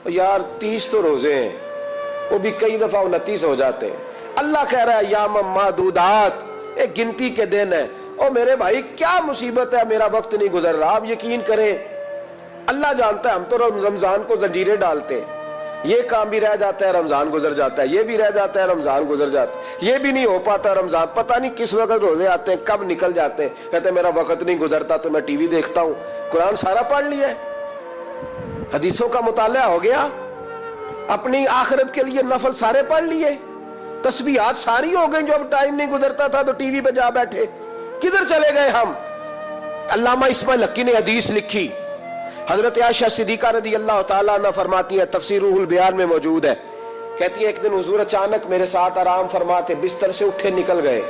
یار 30 تو روزے ہیں، وہ بھی کئی دفعہ 29 ہو جاتے ہیں۔ اللہ کہہ رہا ہے ایام معدودات، ایک گنتی کے دن ہے۔ اور میرے بھائی کیا مصیبت ہے، میرا وقت نہیں گزر رہا۔ آپ یقین کریں اللہ جانتا ہے، ہم تو رمضان کو زنجیریں ڈالتے ہیں، یہ کام بھی رہ جاتا ہے رمضان گزر جاتا ہے، یہ بھی رہ جاتا ہے رمضان گزر جاتا ہے، یہ بھی نہیں ہو پاتا رمضان، پتہ نہیں کس وقت روزے آتے ہیں کب نکل جاتے ہیں۔ کہتے ہیں میرا وقت نہیں گزرتا تو میں ٹی وی دیکھتا ہوں۔ قرآن سارا پڑھ لیا ہے، حدیثوں کا مطالعہ ہو گیا، اپنی آخرت کے لیے نفل سارے پڑھ لیے، تسبیحات ساری ہو گئی، جو اب ٹائم نہیں گزرتا تھا تو ٹی وی پہ جا بیٹھے۔ کدھر چلے گئے ہم؟ علامہ اسماعیل حقی نے حدیث لکھی، حضرت عائشہ صدیقہ رضی اللہ تعالیٰ عنہ فرماتی ہے، تفسیر روح البیان میں موجود ہے، کہتی ہے ایک دن حضور اچانک میرے ساتھ آرام فرماتے، بستر سے اٹھے نکل گئے۔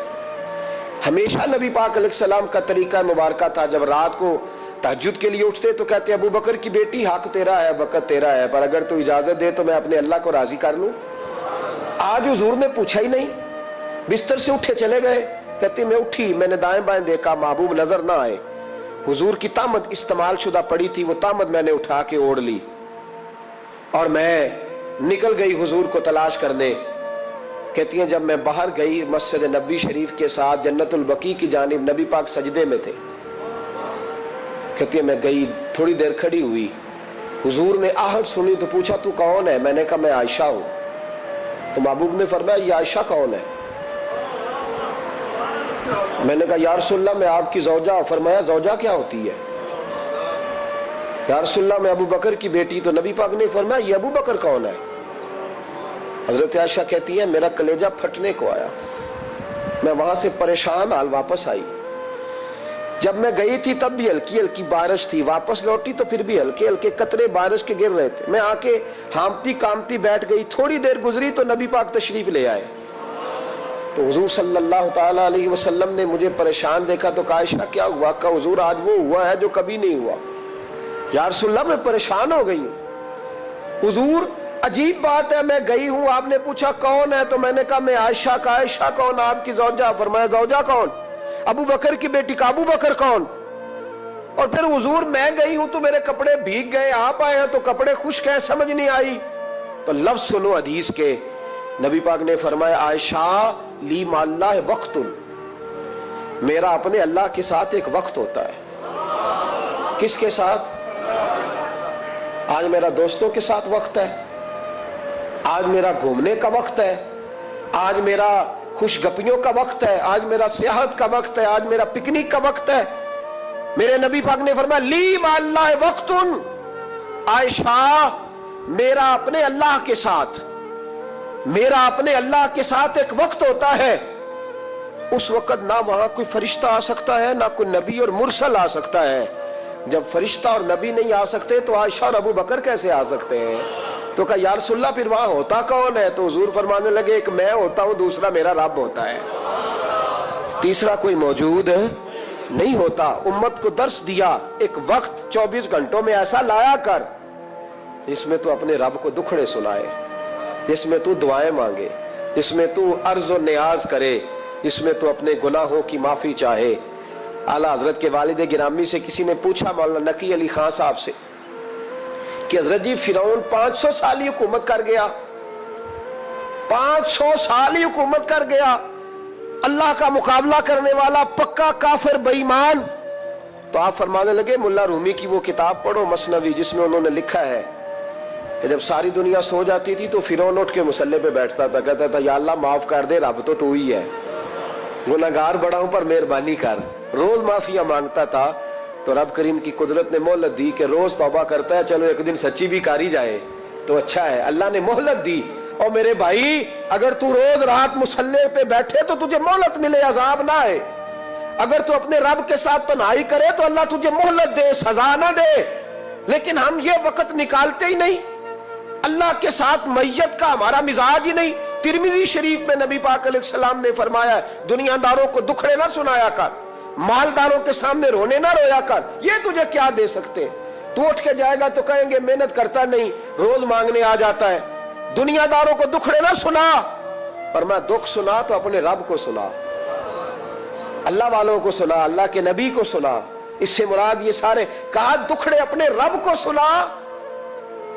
ہمیشہ نبی پاک علیہ السلام کا طریقہ مبارکہ تھا، جب رات کو تہجد کے لیے اٹھتے تو کہتے ابو بکر کی بیٹی حق تیرا ہے، وقت تیرا ہے، پر اگر تو اجازت دے تو میں اپنے اللہ کو راضی کر لوں۔ آج حضور نے پوچھا ہی نہیں، بستر سے اٹھے چلے گئے۔ کہتے میں اٹھی، میں نے دائیں بائیں دیکھا، محبوب نظر نہ آئے۔ حضور کی طامت استعمال شدہ پڑی تھی، وہ طامت میں نے اٹھا کے اوڑھ لی اور میں نکل گئی حضور کو تلاش کرنے۔ کہتی ہیں جب میں باہر گئی مسجد نبوی شریف کے ساتھ جنت البقیع کی جانب، نبی پاک سجدے میں تھے۔ کہتی ہے میں گئی، تھوڑی دیر کھڑی ہوئی، حضور نے آہٹ سنی تو پوچھا تو کون ہے؟ میں نے کہا میں عائشہ ہوں۔ تو محبوب نے فرمایا یہ عائشہ کون ہے؟ میں نے کہا یا رسول اللہ میں آپ کی زوجہ۔ فرمایا زوجہ کیا ہوتی ہے؟ یا رسول اللہ میں ابو بکر کی بیٹی۔ تو نبی پاک نے فرمایا یہ ابو بکر کون ہے؟ حضرت عائشہ کہتی ہے میرا کلیجہ پھٹنے کو آیا، میں وہاں سے پریشان حال واپس آئی۔ جب میں گئی تھی تب بھی ہلکی ہلکی بارش تھی، واپس لوٹی تو پھر بھی ہلکے ہلکے قطرے بارش کے گر رہے تھے۔ میں آ کے ہامتی کامتی بیٹھ گئی، تھوڑی دیر گزری تو نبی پاک تشریف لے آئے۔ تو حضور صلی اللہ تعالیٰ علیہ وسلم نے مجھے پریشان دیکھا تو کہا عائشہ کیا ہوا؟ کہا حضور آج وہ ہوا ہے جو کبھی نہیں ہوا۔ یا رسول اللہ میں پریشان ہو گئی ہوں۔ حضور عجیب بات ہے، میں گئی ہوں، آپ نے پوچھا کون ہے تو میں نے کہا میں عائشہ۔ کا عائشہ کون؟ آپ کی زوجہ۔ فرمایا زوجہ کون؟ ابو بکر کی بیٹی۔ کا ابو بکر کون؟ اور پھر حضور میں گئی ہوں تو میرے کپڑے بھیگ گئے، آپ آئے ہیں تو کپڑے خشک ہیں، سمجھ نہیں آئی۔ تو لفظ سنو حدیث کے، نبی پاک نے فرمایا عائشہ لی مع اللہ وقت، میرا اپنے اللہ کے ساتھ ایک وقت ہوتا ہے۔ کس کے ساتھ؟ آج میرا دوستوں کے ساتھ وقت ہے، آج میرا گھومنے کا وقت ہے، آج میرا خوش گپیوں کا وقت ہے، آج میرا سیاحت کا وقت ہے، آج میرا پکنک کا وقت ہے۔ میرے نبی پاک نے فرمایا لی مع اللہ وقت، عائشہ میرا اپنے اللہ کے ساتھ، میرا اپنے اللہ کے ساتھ ایک وقت ہوتا ہے۔ اس وقت نہ وہاں کوئی فرشتہ آ سکتا ہے، نہ کوئی نبی اور مرسل آ سکتا ہے۔ جب فرشتہ اور نبی نہیں آ سکتے تو عائشہ اور ابو بکر کیسے آ سکتے ہیں؟ تو کہا یا رسول اللہ پھر وہاں ہوتا کون ہے؟ تو حضور فرمانے لگے ایک میں ہوتا ہوں، دوسرا میرا رب ہوتا ہے، تیسرا کوئی موجود نہیں ہوتا۔ امت کو درس دیا ایک وقت 24 گھنٹوں میں ایسا لایا کر جس میں تو اپنے رب کو دکھڑے سنائے، جس میں تو دعائیں مانگے، جس میں تو عرض و نیاز کرے، جس میں تو اپنے گناہوں کی معافی چاہے۔ اعلیٰ حضرت کے والد گرامی سے کسی نے پوچھا مولانا نقی علی خان صاحب سے کہ حضرت جی فرعون 500 سال ہی حکومت کر گیا، 500 سال ہی حکومت کر گیا، اللہ کا مقابلہ کرنے والا پکا کافر بے ایمان۔ تو آپ فرمانے لگے ملا رومی کی وہ کتاب پڑھو مثنوی، جس میں انہوں نے لکھا ہے کہ جب ساری دنیا سو جاتی تھی تو فرعون اٹھ کے مصلے پہ بیٹھتا تھا، کہتا تھا یا اللہ معاف کر دے، رب تو ہی ہے، گناہگار بڑا ہوں پر مہربانی کر۔ روز معافیاں مانگتا تھا تو رب کریم کی قدرت نے مہلت دی کہ روز توبہ کرتا ہے، چلو ایک دن سچی بھی کاری جائے تو اچھا ہے، اللہ نے مہلت دی۔ اور میرے بھائی اگر تو روز رات مصلے پہ بیٹھے تو تجھے مہلت ملے، عذاب نہ آئے۔ اگر تو اپنے رب کے ساتھ تنہائی کرے تو اللہ تجھے مہلت دے، سزا نہ دے۔ لیکن ہم یہ وقت نکالتے ہی نہیں، اللہ کے ساتھ میت کا ہمارا مزاج ہی نہیں۔ ترمذی شریف میں نبی پاک علیہ السلام نے فرمایا دنیا داروں کو دکھڑے نہ سنایا کر، مالداروں کے سامنے رونے نہ رویا کر، یہ تجھے کیا دے سکتے ہیں؟ تو اٹھ کے جائے گا تو کہیں گے محنت کرتا نہیں، روز مانگنے آ جاتا ہے۔ دنیا داروں کو دکھڑے نہ سنا، پر میں دکھ سنا تو اپنے رب کو سنا، اللہ والوں کو سنا، اللہ کے نبی کو سنا۔ اس سے مراد یہ سارے کہا دکھڑے اپنے رب کو سنا۔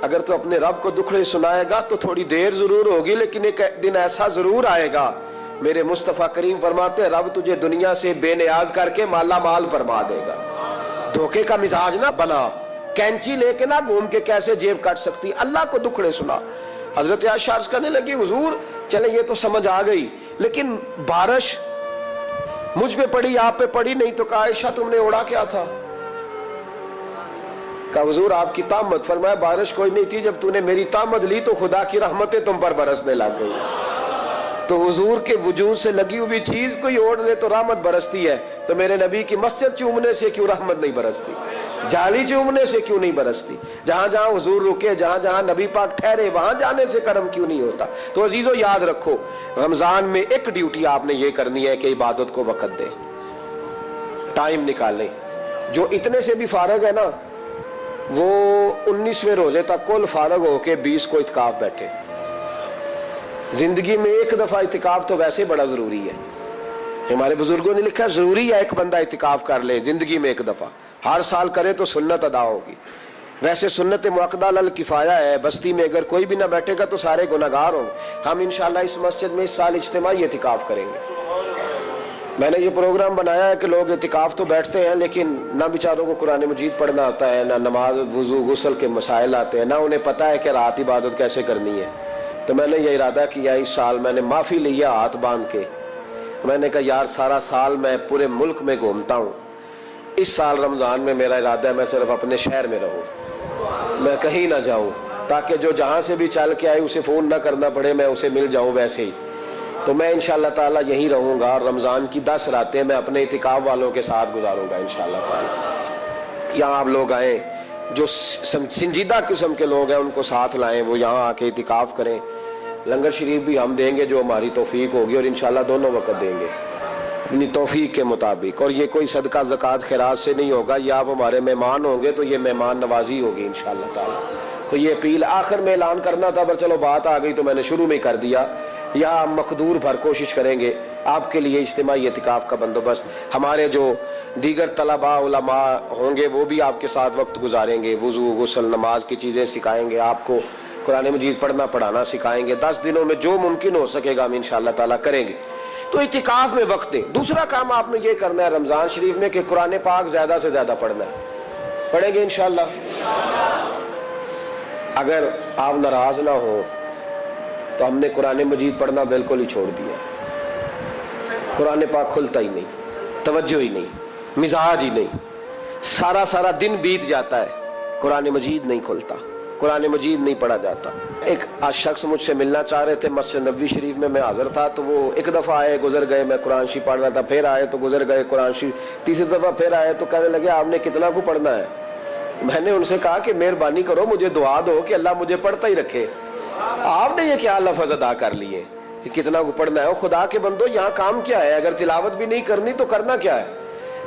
اگر تو اپنے رب کو دکھڑے سنائے گا تو تھوڑی دیر ضرور ہوگی، لیکن ایک دن ایسا ضرور آئے گا، میرے مصطفیٰ کریم فرماتے ہیں رب تجھے دنیا سے بے نیاز کر کے مالا مال فرما دے گا۔ دھوکے کا مزاج نہ بنا، کینچی لے کے نہ گھوم کے کیسے جیب کٹ سکتی، اللہ کو دکھڑے سنا۔ حضرت عائشہ عرض کرنے لگی حضور چلے یہ تو سمجھ آ گئی، لیکن بارش مجھ پہ پڑی آپ پہ پڑی نہیں تو کہا عائشہ تم نے اڑا کیا تھا؟ کہا حضور آپ کی طامت، فرمایا بارش کوئی نہیں تھی، جب تو نے میری طامت لی تو خدا کی رحمتیں تم پر برسنے لگ گئی۔ تو حضور کے وجود سے لگی ہوئی چیز کوئی اوڑھ لے تو رحمت برستی ہے، تو میرے نبی کی مسجد چومنے سے کیوں رحمت نہیں برستی؟ جالی چومنے سے کیوں نہیں برستی؟ جہاں جہاں حضور رکے، جہاں جہاں نبی پاک ٹھہرے، وہاں جانے سے کرم کیوں نہیں ہوتا؟ تو عزیزو یاد رکھو، رمضان میں ایک ڈیوٹی آپ نے یہ کرنی ہے کہ عبادت کو وقت دیں، ٹائم نکالیں۔ جو اتنے سے بھی فارغ ہے نا، وہ 19ویں روزے تک کل فارغ ہو کے 20 کو اعتکاف بیٹھے۔ زندگی میں ایک دفعہ اعتکاف تو ویسے بڑا ضروری ہے، ہمارے بزرگوں نے لکھا ضروری ہے ایک بندہ اعتکاف کر لے زندگی میں ایک دفعہ، ہر سال کرے تو سنت ادا ہوگی۔ ویسے سنت مؤکدہ الکفایہ ہے، بستی میں اگر کوئی بھی نہ بیٹھے گا تو سارے گناہگار ہوں گے۔ ہم انشاءاللہ اس مسجد میں اس سال اجتماعی اعتکاف کریں گے۔ میں نے یہ پروگرام بنایا ہے کہ لوگ اعتکاف تو بیٹھتے ہیں لیکن نہ بیچاروں کو قرآن مجید پڑھنا آتا ہے، نہ نماز وضو غسل کے مسائل آتے ہیں، نہ انہیں پتہ ہے کہ رات عبادت کیسے کرنی ہے۔ تو میں نے یہ ارادہ کیا اس سال میں نے معافی لیا ہاتھ باندھ کے، میں نے کہا یار سارا سال میں پورے ملک میں گھومتا ہوں، اس سال رمضان میں میرا ارادہ ہے میں صرف اپنے شہر میں رہوں، میں کہیں نہ جاؤں، تاکہ جو جہاں سے بھی چل کے آئے اسے فون نہ کرنا پڑے، میں اسے مل جاؤں ویسے ہی۔ تو میں انشاءاللہ تعالیٰ یہیں رہوں گا اور رمضان کی 10 راتیں میں اپنے اعتکاف والوں کے ساتھ گزاروں گا انشاءاللہ تعالیٰ۔ یہاں آپ لوگ آئیں، جو سنجیدہ قسم کے لوگ ہیں ان کو ساتھ لائیں، وہ یہاں آ کے اعتکاف کریں۔ لنگر شریف بھی ہم دیں گے جو ہماری توفیق ہوگی، اور انشاءاللہ دونوں وقت دیں گے اپنی توفیق کے مطابق، اور یہ کوئی صدقہ زکوٰۃ خیرات سے نہیں ہوگا، یہ آپ ہمارے مہمان ہوں گے تو یہ مہمان نوازی ہوگی انشاءاللہ تعالیٰ۔ تو یہ اپیل آخر میں اعلان کرنا تھا، پر چلو بات آ گئی تو میں نے شروع میں کر دیا۔ یہاں ہم مقدور بھر کوشش کریں گے آپ کے لیے اجتماعی اعتکاف کا بندوبست، ہمارے جو دیگر طلباء علماء ہوں گے وہ بھی آپ کے ساتھ وقت گزاریں گے، وضو غسل نماز کی چیزیں سکھائیں گے، آپ کو قرآن مجید پڑھنا پڑھانا سکھائیں گے۔ 10 دنوں میں جو ممکن ہو سکے گا ہم انشاءاللہ تعالیٰ کریں گے۔ تو اعتکاف میں وقت دیں۔ دوسرا کام آپ نے یہ کرنا ہے رمضان شریف میں کہ قرآن پاک زیادہ سے زیادہ پڑھنا ہے، پڑھیں گے انشاءاللہ۔ اگر آپ ناراض نہ ہوں تو ہم نے قرآن مجید پڑھنا بالکل ہی چھوڑ دیا، قرآن پاک کھلتا ہی نہیں، توجہ ہی نہیں، مزاج ہی نہیں، سارا دن بیت جاتا ہے، قرآن مجید نہیں کھلتا، قرآن مجید نہیں پڑھا جاتا۔ ایک شخص مجھ سے ملنا چاہ رہے تھے مسجد نبوی شریف میں حاضر تھا، تو وہ ایک دفعہ آئے گزر گئے، میں قرآن شریف پڑھ رہا تھا، پھر آئے تو گزر گئے قرآن شریف، تیسری دفعہ پھر آئے تو کہنے لگے آپ نے کتنا کو پڑھنا ہے؟ میں نے ان سے کہا کہ مہربانی کرو مجھے دعا دو کہ اللہ مجھے پڑھتا ہی رکھے۔ آپ نے یہ کیا لفظ ادا کر لیے کہ کتنا کو پڑھنا ہے؟ خدا کے بندو یہاں کام کیا ہے؟ اگر تلاوت بھی نہیں کرنی تو کرنا کیا ہے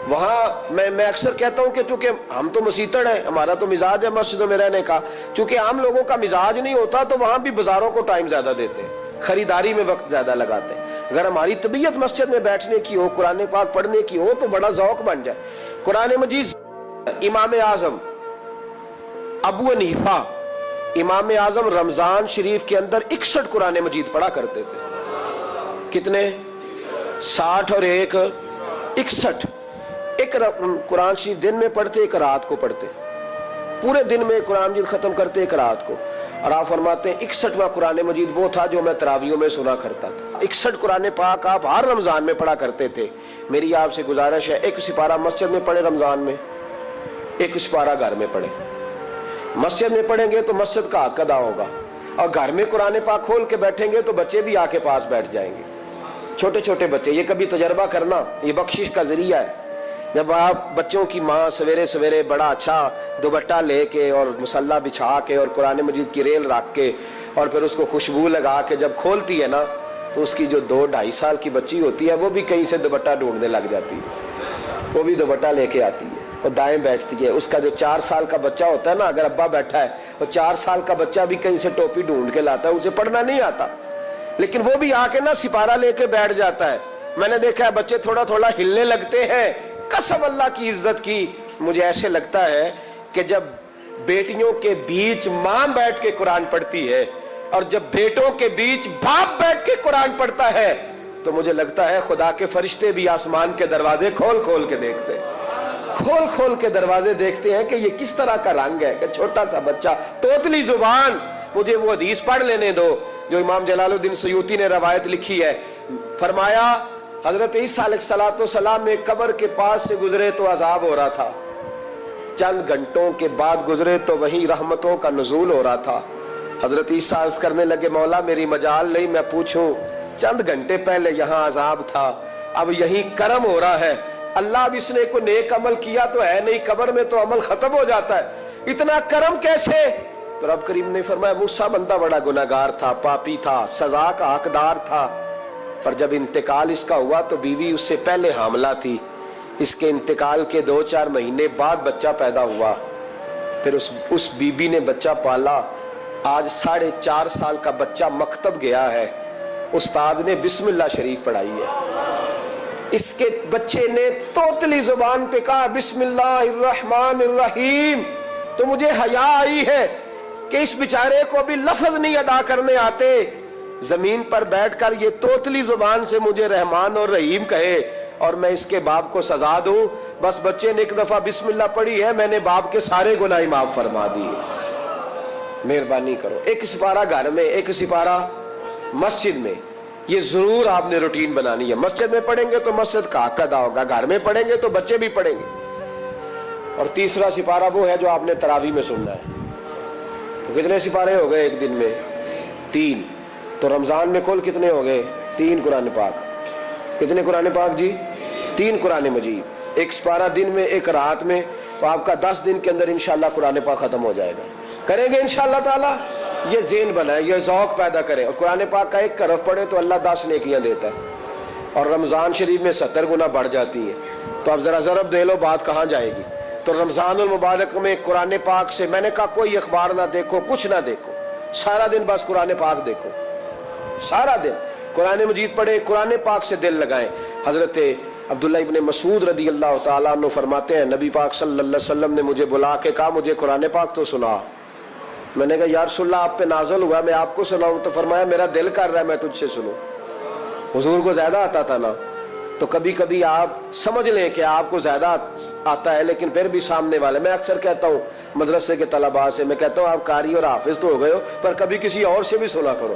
وہاں؟ میں اکثر کہتا ہوں کہ چونکہ ہم تو مسیتڑ ہیں، ہمارا تو مزاج ہے مسجدوں میں رہنے کا، چونکہ عام لوگوں کا مزاج نہیں ہوتا تو وہاں بھی بازاروں کو ٹائم زیادہ دیتے ہیں، خریداری میں وقت زیادہ لگاتے ہیں۔ اگر ہماری طبیعت مسجد میں بیٹھنے کی ہو، قرآن پاک پڑھنے کی ہو تو بڑا ذوق بن جائے۔ قرآن مجید امام اعظم ابو حنیفہ امام اعظم رمضان شریف کے اندر 61 قرآن مجید پڑھا کرتے تھے۔ کتنے؟ 60 اور 1 61۔ ایک قرآن شریف دن میں پڑھتے، ایک رات کو پڑھتے، پورے دن میں قرآن مجید ختم کرتے، ایک رات کو۔ اور آپ فرماتے ہیں 61واں قرآن مجید وہ تھا جو میں تراویحوں میں سنا کرتا تھا۔ 61 قرآن پاک آپ ہر رمضان میں پڑھا کرتے تھے۔ میری آپ سے گزارش ہے ایک سپارہ مسجد میں پڑھے رمضان میں، ایک سپارہ گھر میں پڑھے۔ مسجد میں پڑھیں گے تو مسجد کا حق ادا ہوگا، اور گھر میں قرآن پاک کھول کے بیٹھیں گے تو بچے بھی آ کے پاس بیٹھ جائیں گے، چھوٹے چھوٹے بچے۔ یہ کبھی تجربہ کرنا، یہ بخشش کا ذریعہ ہے۔ جب آپ بچوں کی ماں سویرے سویرے بڑا اچھا دوپٹہ لے کے اور مصلی بچھا کے اور قرآن مجید کی ریل رکھ کے اور پھر اس کو خوشبو لگا کے جب کھولتی ہے نا تو اس کی جو 2-2.5 سال کی بچی ہوتی ہے وہ بھی کہیں سے دوپٹہ ڈھونڈنے لگ جاتی ہے، وہ بھی دوپٹہ لے کے آتی ہے اور دائیں بیٹھتی ہے۔ اس کا جو 4 سال کا بچہ ہوتا ہے نا، اگر ابا بیٹھا ہے اور 4 سال کا بچہ بھی کہیں سے ٹوپی ڈھونڈ کے لاتا ہے، اسے پڑھنا نہیں آتا لیکن وہ بھی آ کے نا سپارہ لے کے بیٹھ جاتا ہے۔ میں نے دیکھا ہے بچے تھوڑا تھوڑا ہلنے لگتے ہیں۔ قسم اللہ کی عزت کی، مجھے ایسے لگتا ہے کہ جب بیٹیوں کے بیچ ماں بیٹھ کے قرآن پڑھتی ہے اور جب بیٹوں کے بیچ باپ بیٹھ کے قرآن پڑھتا ہے تو مجھے لگتا ہے خدا کے فرشتے بھی آسمان کے دروازے کھول کھول کے دیکھتے ہیں، کھول کھول کے دروازے دیکھتے ہیں کہ یہ کس طرح کا رنگ ہے کہ چھوٹا سا بچہ، توتلی زبان۔ مجھے وہ حدیث پڑھ لینے دو جو امام جلال الدین سیوطی نے روایت لکھی ہے، فرمایا حضرت عیسیٰ علیہ السلام میں قبر کے پاس سے گزرے تو عذاب ہو رہا تھا، چند گھنٹوں کے بعد گزرے تو وہیں رحمتوں کا نزول ہو رہا تھا۔ حضرت عیسیٰ عرض کرنے لگے مولا میری مجال نہیں میں پوچھوں، چند گھنٹے پہلے یہاں عذاب تھا، اب یہیں کرم ہو رہا ہے، اللہ اب اس نے کوئی نیک عمل کیا تو ہے نہیں، قبر میں تو عمل ختم ہو جاتا ہے، اتنا کرم کیسے؟ تو رب کریم نے فرمایا موسیٰ بندہ بڑا گناہگار تھا، پاپی تھا، سزا کا حقدار تھا، پر جب انتقال اس کا ہوا تو بیوی اس سے پہلے حاملہ تھی، اس کے انتقال کے 2-4 مہینے بعد بچہ پیدا ہوا، پھر اس بیوی نے بچہ پالا، آج 4.5 سال کا بچہ مکتب گیا ہے، استاد نے بسم اللہ شریف پڑھائی ہے، اس کے بچے نے توتلی زبان پہ کہا بسم اللہ الرحمن الرحیم، تو مجھے حیا آئی ہے کہ اس بیچارے کو بھی لفظ نہیں ادا کرنے آتے، زمین پر بیٹھ کر یہ توتلی زبان سے مجھے رحمان اور رحیم کہے اور میں اس کے باپ کو سزا دوں، بس بچے نے ایک دفعہ بسم اللہ پڑھی ہے، میں نے باپ کے سارے گناہ معاف فرما دیے، مہربانی کرو۔ ایک سپارہ گھر میں، ایک سپارہ مسجد میں، یہ ضرور آپ نے روٹین بنانی ہے، مسجد میں پڑھیں گے تو مسجد کا حق ادا ہوگا، گھر میں پڑھیں گے تو بچے بھی پڑھیں گے۔ اور تیسرا سپارہ وہ ہے جو آپ نے تراویح میں سننا ہے، تو کتنے سپارے ہو گئے ایک دن میں؟ 3۔ تو رمضان میں کل کتنے ہو گئے؟ 3 قرآن پاک۔ کتنے قرآن پاک جی؟ 3 قرآن مجید، ایک سپارہ دن میں ایک رات میں، تو آپ کا 10 دن کے اندر انشاءاللہ قرآن پاک ختم ہو جائے گا، کریں گے انشاءاللہ تعالی؟ یہ ذہن بنائیں، یہ ذوق پیدا کریں، اور قرآن پاک کا ایک حرف پڑھے تو اللہ 10 نیکیاں دیتا ہے، اور رمضان شریف میں 70 گنا بڑھ جاتی ہیں، تو اب ذرا ضرب دے لو بات کہاں جائے گی۔ تو رمضان المبارک میں قرآن پاک سے میں نے کہا کوئی اخبار نہ دیکھو، کچھ نہ دیکھو، سارا دن بس قرآن پاک دیکھو، سارا دن قرآن مجید پڑھیں، قرآن پاک سے دل لگائیں۔ حضرت عبداللہ ابن مسعود رضی اللہ تعالیٰ عنہ فرماتے ہیں نبی پاک صلی اللہ علیہ وسلم نے مجھے بلا کے کہا مجھے قرآن پاک تو سنا، میں نے کہا یا رسول اللہ آپ پہ نازل ہوا میں آپ کو سناؤں، تو فرمایا میرا دل کر رہا ہے میں تجھ سے سنوں۔ حضور کو زیادہ آتا تھا نا، تو کبھی کبھی آپ سمجھ لیں کہ آپ کو زیادہ آتا ہے لیکن پھر بھی سامنے والے، میں اکثر کہتا ہوں مدرسے کے طلباء سے، میں کہتا ہوں آپ قاری اور حافظ تو ہو گئے ہو پر کبھی کسی اور سے بھی سنا کرو،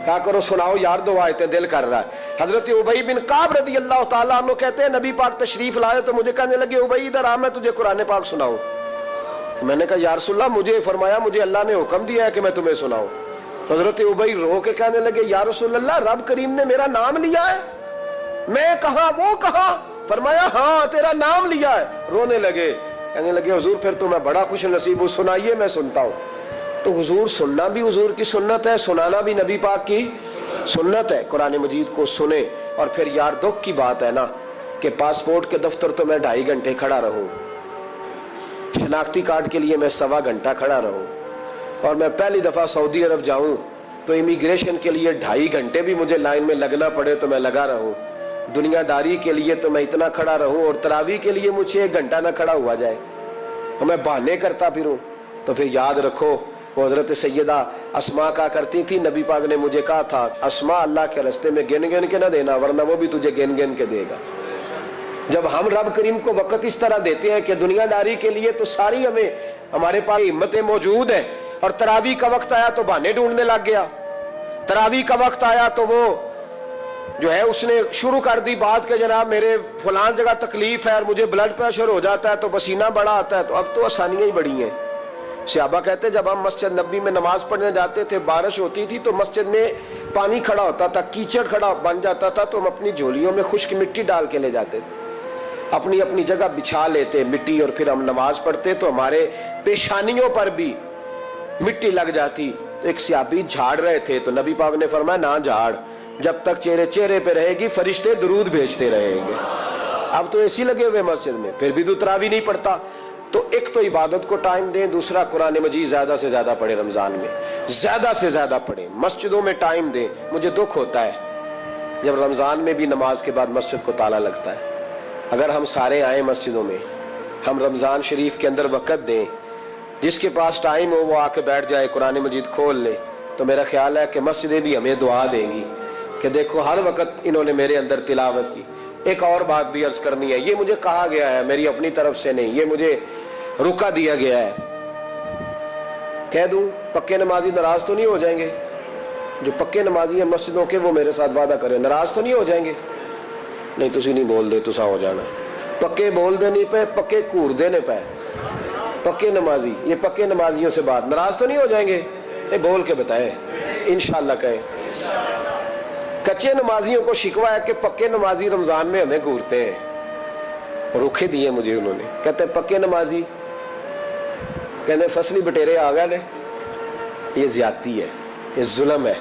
کیا کرو سناؤ یار 2 آیتیں، دل کر رہا ہے۔ حضرت ابی بن کعب رضی اللہ تعالیٰ عنہ کہتے ہیں نبی پاک تشریف لائے تو مجھے کہنے لگے ابی ادھر آ میں تجھے قرآن پاک سناؤں، میں نے کہا یا رسول اللہ مجھے فرمایا مجھے اللہ نے حکم دیا ہے کہ میں تمہیں سناؤں۔ حضرت ابی رو کے کہنے لگے یا رسول اللہ رب کریم نے میرا نام لیا ہے، میں کہاں وہ کہاں؟ فرمایا ہاں تیرا نام لیا ہے، رونے لگے، کہنے لگے حضور پھر تو میں بڑا خوش نصیب ہوں، سنائیے میں سنتا ہوں۔ تو حضور سننا بھی حضور کی سنت ہے، سنانا بھی نبی پاک کی سنت ہے، قرآن مجید کو سنیں۔ اور پھر یار دکھ کی بات ہے نا کہ پاسپورٹ کے دفتر تو میں 2.5 گھنٹے کھڑا رہوں، شناختی کارڈ کے لیے میں 1.25 گھنٹہ کھڑا رہوں، اور میں پہلی دفعہ سعودی عرب جاؤں تو امیگریشن کے لیے 2.5 گھنٹے بھی مجھے لائن میں لگنا پڑے تو میں لگا رہوں، دنیا داری کے لیے تو میں اتنا کھڑا رہوں، اور تراویح کے لیے مجھے 1 گھنٹہ نہ کھڑا ہوا جائے اور میں بہانے کرتا پھروں، تو پھر یاد رکھو وہ حضرت سیدہ اسماء کا کرتی تھی، نبی پاک نے مجھے کہا تھا اسماء اللہ کے راستے میں گن گن کے نہ دینا ورنہ وہ بھی تجھے گن گن کے دے گا۔ جب ہم رب کریم کو وقت اس طرح دیتے ہیں کہ دنیا داری کے لیے تو ساری ہمارے پاس ہمتیں موجود ہیں، اور تراویح کا وقت آیا تو بہانے ڈھونڈنے لگ گیا، تراویح کا وقت آیا تو وہ جو ہے اس نے شروع کر دی بات کہ جناب میرے فلان جگہ تکلیف ہے اور مجھے بلڈ پریشر ہو جاتا ہے تو پسینہ بڑا آتا ہے، تو اب تو آسانیاں ہی بڑی ہیں۔ صحابہ کہتے ہیں جب ہم مسجد نبوی میں نماز پڑھنے جاتے تھے بارش ہوتی تھی تو مسجد میں پانی کھڑا ہوتا تھا، کیچڑ کھڑا بن جاتا تھا، تو ہم اپنی جھولیوں میں خشک مٹی ڈال کے لے جاتے تھے، اپنی اپنی جگہ بچھا لیتے مٹی، اور پھر ہم نماز پڑھتے تو ہمارے پیشانیوں پر بھی مٹی لگ جاتی۔ تو ایک صحابی جھاڑ رہے تھے تو نبی پاک نے فرمایا نہ جھاڑ، جب تک چہرے پہ رہے گی فرشتے درود بھیجتے رہیں گے۔ اب تو ایسی لگے ہوئے مسجد میں پھر بھی تو تراویح نہیں پڑھتا۔ تو ایک تو عبادت کو ٹائم دیں، دوسرا قرآن مجید زیادہ سے زیادہ پڑھیں، رمضان میں زیادہ سے زیادہ پڑھیں، مسجدوں میں ٹائم دیں۔ مجھے دکھ ہوتا ہے جب رمضان میں بھی نماز کے بعد مسجد کو تالا لگتا ہے۔ اگر ہم سارے آئیں مسجدوں میں، ہم رمضان شریف کے اندر وقت دیں، جس کے پاس ٹائم ہو وہ آ کے بیٹھ جائے, قرآن مجید کھول لے, تو میرا خیال ہے کہ مسجدیں بھی ہمیں دعا دیں گی کہ دیکھو ہر وقت انہوں نے میرے اندر تلاوت کی. ایک اور بات بھی عرض کرنی ہے, یہ مجھے کہا گیا ہے, میری اپنی طرف سے نہیں, یہ مجھے رکا دیا گیا ہے. کہہ دوں پکے نمازی ناراض تو نہیں ہو جائیں گے؟ جو پکے نمازی ہیں مسجدوں کے وہ میرے ساتھ وعدہ کریں, ناراض تو نہیں ہو جائیں گے؟ نہیں تسی نہیں بول دے, تسا ہو جانا. پکے بول دے نہیں پے, پکے کور دینے پے. پکے نمازی, یہ پکے نمازیوں سے بات, ناراض تو نہیں ہو جائیں گے؟ یہ بول کے بتائے, انشاءاللہ کہے. کچے نمازیوں کو شکوہ ہے کہ پکے نمازی رمضان میں ہمیں گھورتے ہیں. روکھے دیے مجھے انہوں نے, کہتے ہیں پکے نمازی, کہنے فصلی بٹیرے آ گئے نے. یہ زیادتی ہے, یہ ظلم ہے.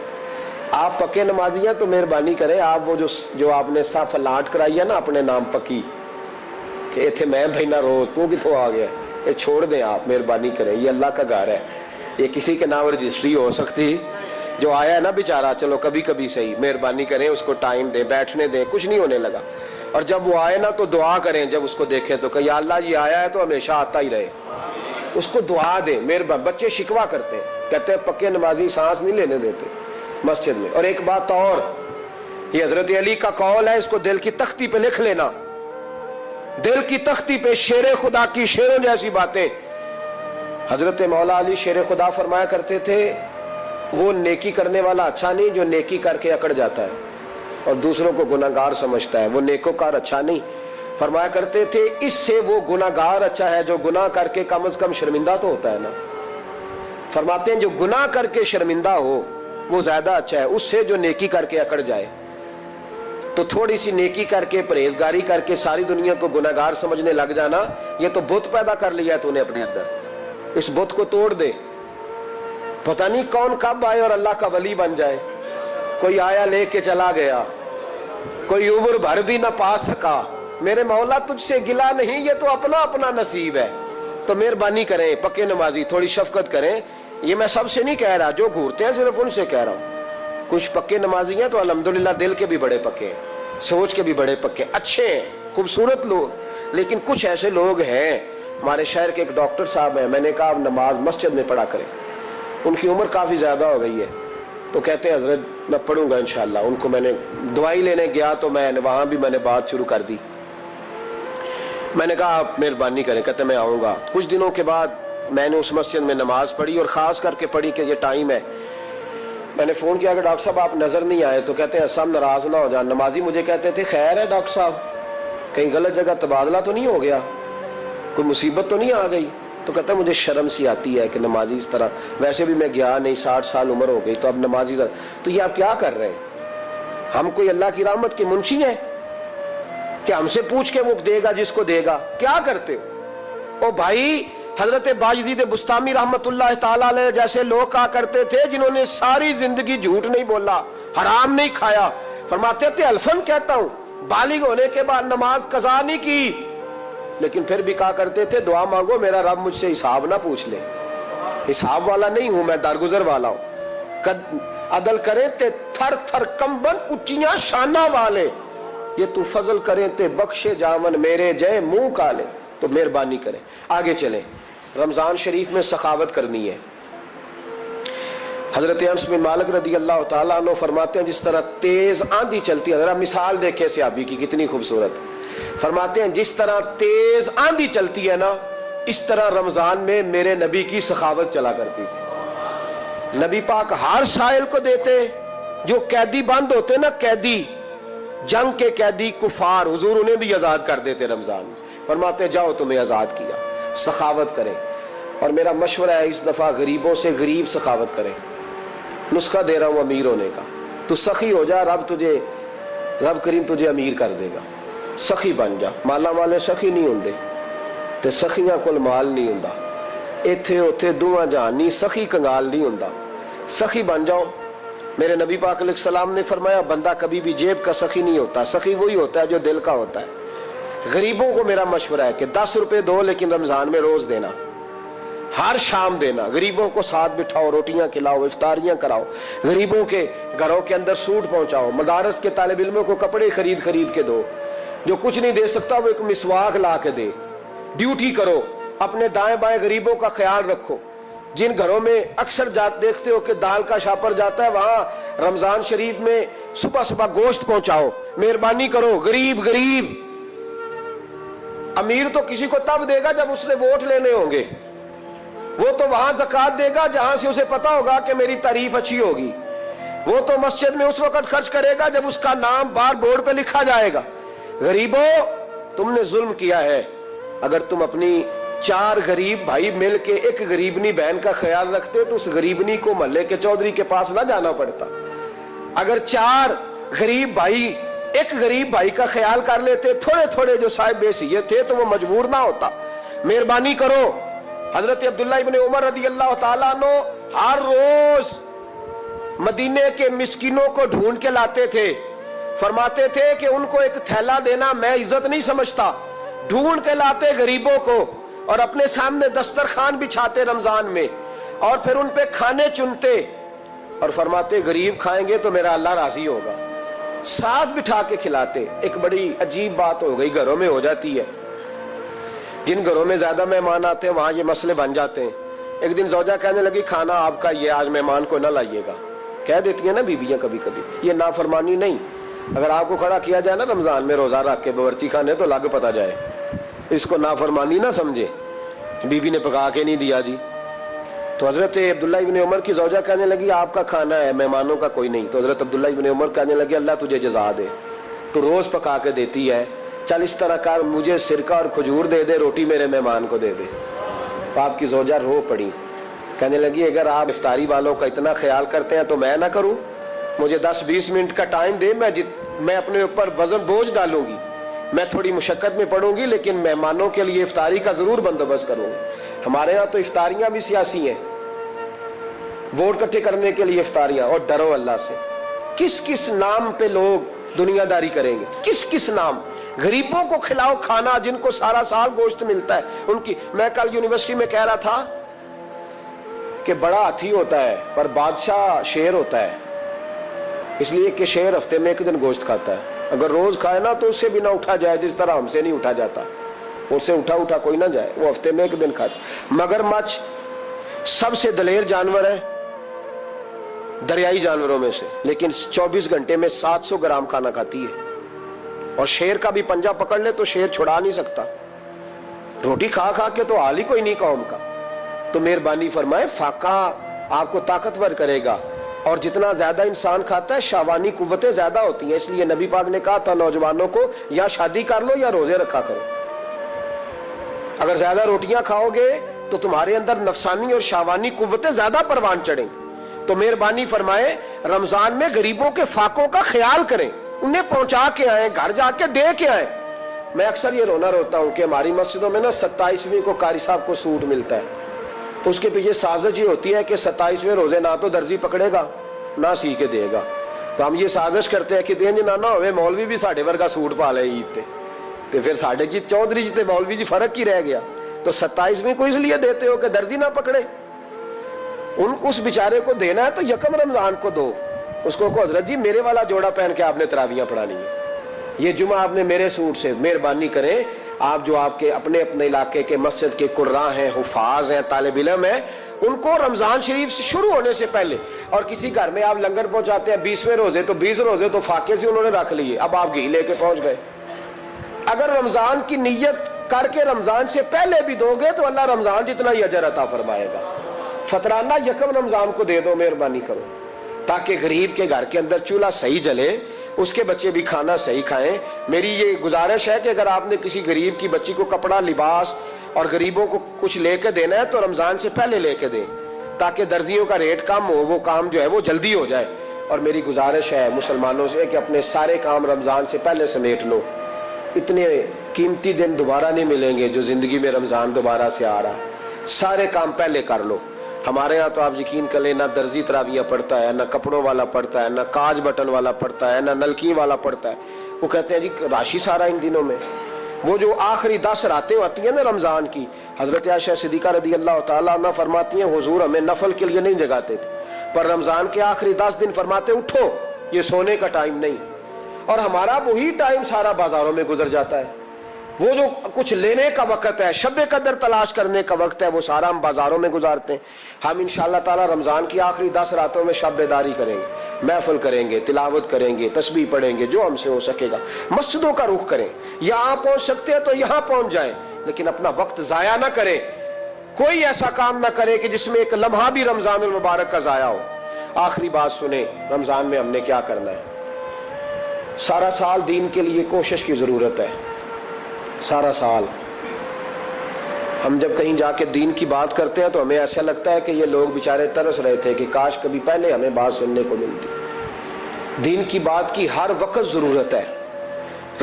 آپ پکے نمازی ہیں تو مہربانی کریں, آپ وہ جو آپ نے صف لاٹ کرائی ہے نا اپنے نام پکی, کہ ایتھے میں بھینا روز تو کتوں آ گیا, یہ چھوڑ دیں آپ, مہربانی کریں. یہ اللہ کا گھر ہے, یہ کسی کے نام رجسٹری ہو سکتی. جو آیا ہے نا بیچارہ, چلو کبھی کبھی صحیح, مہربانی کریں اس کو ٹائم دیں, بیٹھنے دیں, کچھ نہیں ہونے لگا. اور جب وہ آئے نا تو دعا کریں, جب اس کو دیکھیں تو کہ یا اللہ یہ آیا ہے تو ہمیشہ آتا ہی رہے, اس کو دعا دیں. مہربانی, بچے شکوہ کرتے ہیں, کہتے ہیں پکے نمازی سانس نہیں لینے دیتے مسجد میں. اور ایک بات اور, یہ حضرت علی کا قول ہے, اس کو دل کی تختی پہ لکھ لینا, دل کی تختی پہ. شیر خدا کی شیروں جیسی باتیں. حضرت مولا علی شیر خدا فرمایا کرتے تھے, وہ نیکی کرنے والا اچھا نہیں جو نیکی کر کے اکڑ جاتا ہے اور دوسروں کو گناہگار سمجھتا ہے, وہ نیکوکار اچھا نہیں. فرمایا کرتے تھے اس سے وہ گناہگار اچھا ہے جو گناہ کر کے کم از کم شرمندہ تو ہوتا ہے نا. فرماتے ہیں جو گناہ کر کے شرمندہ ہو وہ زیادہ اچھا ہے اس سے جو نیکی کر کے اکڑ جائے. تو تھوڑی سی نیکی کر کے, پرہیزگاری کر کے ساری دنیا کو گناہگار سمجھنے لگ جانا, یہ تو بت پیدا کر لیا ہے تو نے اپنے اندر. اس بت کو توڑ دے. پتہ نہیں کون کب آئے اور اللہ کا ولی بن جائے. کوئی آیا لے کے چلا گیا, کوئی عمر بھر بھی نہ پا سکا. میرے مولا تجھ سے گلا نہیں, یہ تو اپنا اپنا نصیب ہے. تو مہربانی کریں پکے نمازی, تھوڑی شفقت کریں. یہ میں سب سے نہیں کہہ رہا, جو گھورتے ہیں صرف ان سے کہہ رہا ہوں. کچھ پکے نمازی ہیں تو الحمدللہ دل کے بھی بڑے پکے ہیں, سوچ کے بھی بڑے پکے, اچھے ہیں, خوبصورت لوگ. لیکن کچھ ایسے لوگ ہیں, ہمارے شہر کے ایک ڈاکٹر صاحب ہیں, میں نے کہا نماز مسجد میں پڑھا کریں. ان کی عمر کافی زیادہ ہو گئی ہے, تو کہتے ہیں حضرت میں پڑھوں گا انشاءاللہ. ان کو میں نے دوائی لینے گیا تو وہاں بھی میں نے بات شروع کر دی. میں نے کہا آپ مہربانی کریں, کہتے میں آؤں گا. کچھ دنوں کے بعد میں نے اس مسجد میں نماز پڑھی, اور خاص کر کے پڑھی کہ یہ ٹائم ہے. میں نے فون کیا کہ ڈاکٹر صاحب آپ نظر نہیں آئے, تو کہتے ہیں سب ناراض نہ ہو جان. نمازی مجھے کہتے تھے خیر ہے ڈاکٹر صاحب, کہیں غلط جگہ تبادلہ تو نہیں ہو گیا, کوئی مصیبت تو نہیں آ گئی؟ تو کہتا ہے مجھے شرم سی آتی ہے کہ نمازی اس طرح, ویسے بھی میں گیا نہیں, 60 سال عمر ہو گئی, تو اب نمازی تو یہ آپ کیا کر رہے ہیں؟ ہم کوئی اللہ کی رحمت کے منشی ہیں کہ ہم سے پوچھ کے وہ دے گا جس کو دے گا؟ کیا کرتے ہو؟ او بھائی, حضرت باجدید بستامی رحمت اللہ تعالیٰ علیہ جیسے لوگ کہا کرتے تھے جنہوں نے ساری زندگی جھوٹ نہیں بولا, حرام نہیں کھایا. فرماتے تھے الفن کہتا ہوں, بالغ ہونے کے بعد نماز قضا نہیں کی, لیکن پھر بھی کہا کرتے تھے دعا مانگو میرا رب مجھ سے حساب نہ پوچھ لے. حساب والا نہیں ہوں میں, درگزر والا ہوں. عدل کرے تے تھر تھر کمبن اچیاں شانہ والے, یہ تو فضل کریں تے بخشے جاون میرے جے منہ کالے. تو مہربانی کریں. آگے چلیں, رمضان شریف میں سخاوت کرنی ہے. حضرت انس بن مالک رضی اللہ تعالیٰ عنہ فرماتے ہیں جس طرح تیز آندھی چلتی ہے, ذرا مثال دیکھیں صحابی کی کتنی خوبصورت. فرماتے ہیں جس طرح تیز آندھی چلتی ہے نا, اس طرح رمضان میں میرے نبی کی سخاوت چلا کرتی تھی. نبی پاک ہر سائل کو دیتے, جو قیدی بند ہوتے نا, قیدی جنگ کے قیدی کفار, حضور انہیں بھی آزاد کر دیتے رمضان میں. فرماتے جاؤ تمہیں آزاد کیا, سخاوت کریں. اور میرا مشورہ ہے اس دفعہ غریبوں سے غریب سخاوت کریں. نسخہ دے رہا ہوں امیر ہونے کا, تو سخی ہو جا, رب کریم تجھے امیر کر دے گا. سخی بن جا. مالا مالے سخی نہیں ہوندے تے سخیاں کول مال نہیں ہوندا, ایتھے اوتھے دوواں جہان نہیں, سخی کنگال نہیں ہوندا. سخی بن جاؤ. میرے نبی پاک علیہ السلام نے فرمایا بندہ کبھی بھی جیب کا سخی نہیں ہوتا, سخی وہی ہوتا ہے جو دل کا ہوتا ہے. غریبوں کو میرا مشورہ ہے کہ 10 روپے دو, لیکن رمضان میں روز دینا, ہر شام دینا. غریبوں کو ساتھ بٹھاؤ, روٹیاں کھلاؤ, افطاریاں کراؤ, غریبوں کے گھروں کے اندر سوٹ پہنچاؤ, مدارس کے طالب علموں کو کپڑے خرید کے دو. جو کچھ نہیں دے سکتا وہ ایک مسواک لا کے دے. ڈیوٹی کرو, اپنے دائیں بائیں غریبوں کا خیال رکھو. جن گھروں میں اکثر دیکھتے ہو کہ دال کا شاپر جاتا ہے, وہاں رمضان شریف میں صبح صبح گوشت پہنچاؤ. مہربانی کرو. غریب امیر تو کسی کو تب دے گا جب اس نے ووٹ لینے ہوں گے. وہ تو وہاں زکوٰۃ دے گا جہاں سے اسے پتا ہوگا کہ میری تعریف اچھی ہوگی. وہ تو مسجد میں اس وقت خرچ کرے گا جب اس کا نام بار بورڈ پہ لکھا جائے گا. غریبوں, تم نے ظلم کیا ہے. اگر تم اپنی 4 غریب بھائی مل کے ایک غریبنی بہن کا خیال رکھتے تو اس غریبنی کو محلے کے چودھری کے پاس نہ جانا پڑتا. اگر 4 غریب بھائی ایک غریب بھائی کا خیال کر لیتے, تھوڑے تھوڑے جو صاحب حیثیت تھے, تو وہ مجبور نہ ہوتا. مہربانی کرو. حضرت عبداللہ ابن عمر رضی اللہ تعالیٰ عنہ ہر روز مدینے کے مسکینوں کو ڈھونڈ کے لاتے تھے. فرماتے تھے کہ ان کو ایک تھیلا دینا میں عزت نہیں سمجھتا. ڈھونڈ کے لاتے غریبوں کو اور اپنے سامنے دسترخوان بچھاتے رمضان میں, اور پھر ان پہ کھانے چنتے اور فرماتے غریب کھائیں گے تو میرا اللہ راضی ہوگا. ساتھ بٹھا کے کھلاتے. ایک بڑی عجیب بات ہو گئی گھروں میں ہو جاتی ہے. جن گھروں میں زیادہ مہمان آتے ہیں وہاں یہ مسئلے بن جاتے ہیں. ایک دن زوجہ کہنے لگی کھانا آپ کا یہ آج مہمان کو نہ لائیے گا. کہہ دیتی ہیں نا بیویاں کبھی کبھی, یہ نافرمانی نہیں. اگر آپ کو کھڑا کیا جائے نا رمضان میں روزہ رکھ کے باورچی خانے تو لگ پتا جائے, اس کو نافرمانی نہ سمجھے. بیوی نے پکا کے نہیں دیا جی. تو حضرت عبداللہ ابن عمر کی زوجہ کہنے لگی آپ کا کھانا ہے, مہمانوں کا کوئی نہیں. تو حضرت عبداللہ ابن عمر کہنے لگے اللہ تجھے جزا دے, تو روز پکا کے دیتی ہے, چل اس طرح کر مجھے سرکہ اور کھجور دے دے, روٹی میرے مہمان کو دے دے. تو آپ کی زوجہ رو پڑی, کہنے لگی اگر آپ افطاری والوں کا اتنا خیال کرتے ہیں تو میں نہ کروں. مجھے 10-20 منٹ کا ٹائم دے, میں اپنے اوپر وزن بوجھ ڈالوں گی, میں تھوڑی مشقت میں پڑوں گی, لیکن مہمانوں کے لیے افطاری کا ضرور بندوبست کروں گی. ہمارے ہاں تو افطاریاں بھی سیاسی ہیں, ووٹ اکٹھے کرنے کے لیے افطاریاں. اور ڈرو اللہ سے. کس کس نام پہ لوگ دنیا داری کریں گے, کس کس نام. غریبوں کو کھلاؤ کھانا جن کو سارا سال گوشت ملتا ہے ان کی. میں کل یونیورسٹی میں کہہ رہا تھا کہ بڑا ہاتھی ہوتا ہے پر بادشاہ شیر ہوتا ہے, اس لیے کہ شیر ہفتے میں 1 دن گوشت کھاتا ہے. اگر روز کھائے نا تو اس سے بھی نہ اٹھا جائے, جس طرح ہم سے نہیں اٹھا جاتا, اس سے اٹھا کوئی نہ جائے, وہ ہفتے میں 1 دن کھاتا. مگرمچھ سب سے دلیر جانور ہے دریائی جانوروں میں سے, لیکن 24 گھنٹے میں 700 گرام کھانا کھاتی ہے. اور شیر کا بھی پنجہ پکڑ لے تو شیر چھڑا نہیں سکتا. روٹی کھا کھا کے تو حال ہی کوئی نہیں قوم کا. تو مہربانی فرمائے, فاقہ آپ کو طاقتور کرے گا, اور جتنا زیادہ انسان کھاتا ہے شہوانی قوتیں زیادہ ہوتی ہیں. اس لیے نبی پاک نے کہا تھا نوجوانوں کو یا شادی کر لو یا روزے رکھا کرو. اگر زیادہ روٹیاں کھاؤ گے تو تمہارے اندر نفسانی اور شہوانی قوتیں زیادہ پروان چڑھیں. تو مہربانی فرمائے رمضان میں غریبوں کے فاقوں کا خیال کریں, انہیں پہنچا کے آئیں, گھر جا کے دے کے آئیں. میں اکثر یہ رونا روتا ہوں کہ ہماری مسجدوں میں نا 27ویں کو قاری صاحب کو سوٹ ملتا ہے. اس کے پیچھے سازش یہ ہوتی ہے کہ 27ویں روزے نہ تو درزی پکڑے گا نہ سی کے دے گا. تو ہم یہ سازش کرتے ہیں کہ دین نہ ہوئے مولوی بھی ساڑھے ورگا سوٹ پا لے عید تے, تو پھر ساڑھے کی چودھری جی تے مولوی جی فرق کی رہ گیا. تو 27ویں کو اس لیے دیتے ہو کہ درزی نہ پکڑے. اس بیچارے کو دینا ہے تو یکم رمضان کو دو. اس کو حضرت جی میرے والا جوڑا پہن کے آپ نے تراویاں پڑھانی ہے, یہ جمعہ آپ نے میرے سوٹ سے. مہربانی کریں آپ جو آپ کے اپنے علاقے کے مسجد کے قراء ہیں, حفاظ ہیں, طالب علم ہیں, ان کو رمضان شریف سے شروع ہونے سے پہلے, اور کسی گھر میں آپ لنگر پہنچاتے ہیں 20ویں روزے تو 20 روزے تو فاقے سے انہوں نے رکھ لیے, اب آپ گھی لے کے پہنچ گئے. اگر رمضان کی نیت کر کے رمضان سے پہلے بھی دو گے تو اللہ رمضان جتنا ہی اجر عطا فرمائے گا. فطرانہ یکم رمضان کو دے دو مہربانی کرو, تاکہ غریب کے گھر کے اندر چولہا صحیح جلے, اس کے بچے بھی کھانا صحیح کھائیں. میری یہ گزارش ہے کہ اگر آپ نے کسی غریب کی بچی کو کپڑا, لباس اور غریبوں کو کچھ لے کے دینا ہے تو رمضان سے پہلے لے کے دیں, تاکہ درزیوں کا ریٹ کم ہو, وہ کام جو ہے وہ جلدی ہو جائے. اور میری گزارش ہے مسلمانوں سے کہ اپنے سارے کام رمضان سے پہلے سمیٹ لو. اتنے قیمتی دن دوبارہ نہیں ملیں گے جو زندگی میں رمضان دوبارہ سے آ رہا ہے. سارے کام پہلے کر لو. ہمارے ہاں تو آپ یقین کر لیں, نہ درزی تراویاں پڑھتا ہے, نہ کپڑوں والا پڑھتا ہے, نہ کاج بٹن والا پڑھتا ہے, نہ نلکی والا پڑھتا ہے. وہ کہتے ہیں جی راشی سارا ان دنوں میں. وہ جو آخری 10 راتیں ہوتی ہیں نا رمضان کی, حضرت عائشہ صدیقہ رضی اللہ تعالیٰ عنہ فرماتی ہیں حضور ہمیں نفل کے لیے نہیں جگاتے تھے, پر رمضان کے آخری 10 دن فرماتے اٹھو, یہ سونے کا ٹائم نہیں. اور ہمارا وہی ٹائم سارا بازاروں میں گزر جاتا ہے. وہ جو کچھ لینے کا وقت ہے، شب قدر تلاش کرنے کا وقت ہے، وہ سارا ہم بازاروں میں گزارتے ہیں۔ ہم انشاءاللہ تعالی رمضان کی آخری 10 راتوں میں شب بیداری کریں گے، محفل کریں گے، تلاوت کریں گے، تسبیح پڑھیں گے، جو ہم سے ہو سکے گا۔ مسجدوں کا رخ کریں، یہاں پہنچ سکتے ہیں تو یہاں پہنچ جائیں، لیکن اپنا وقت ضائع نہ کریں۔ کوئی ایسا کام نہ کرے کہ جس میں ایک لمحہ بھی رمضان المبارک کا ضائع ہو۔ آخری بات سنیں، رمضان میں ہم نے کیا کرنا ہے؟ سارا سال دین کے لیے کوشش کی ضرورت ہے۔ سارا سال ہم جب کہیں جا کے دین کی بات کرتے ہیں تو ہمیں ایسا لگتا ہے کہ یہ لوگ بیچارے ترس رہے تھے کہ کاش کبھی پہلے ہمیں بات سننے کو ملتی۔ دین کی بات کی ہر وقت ضرورت ہے۔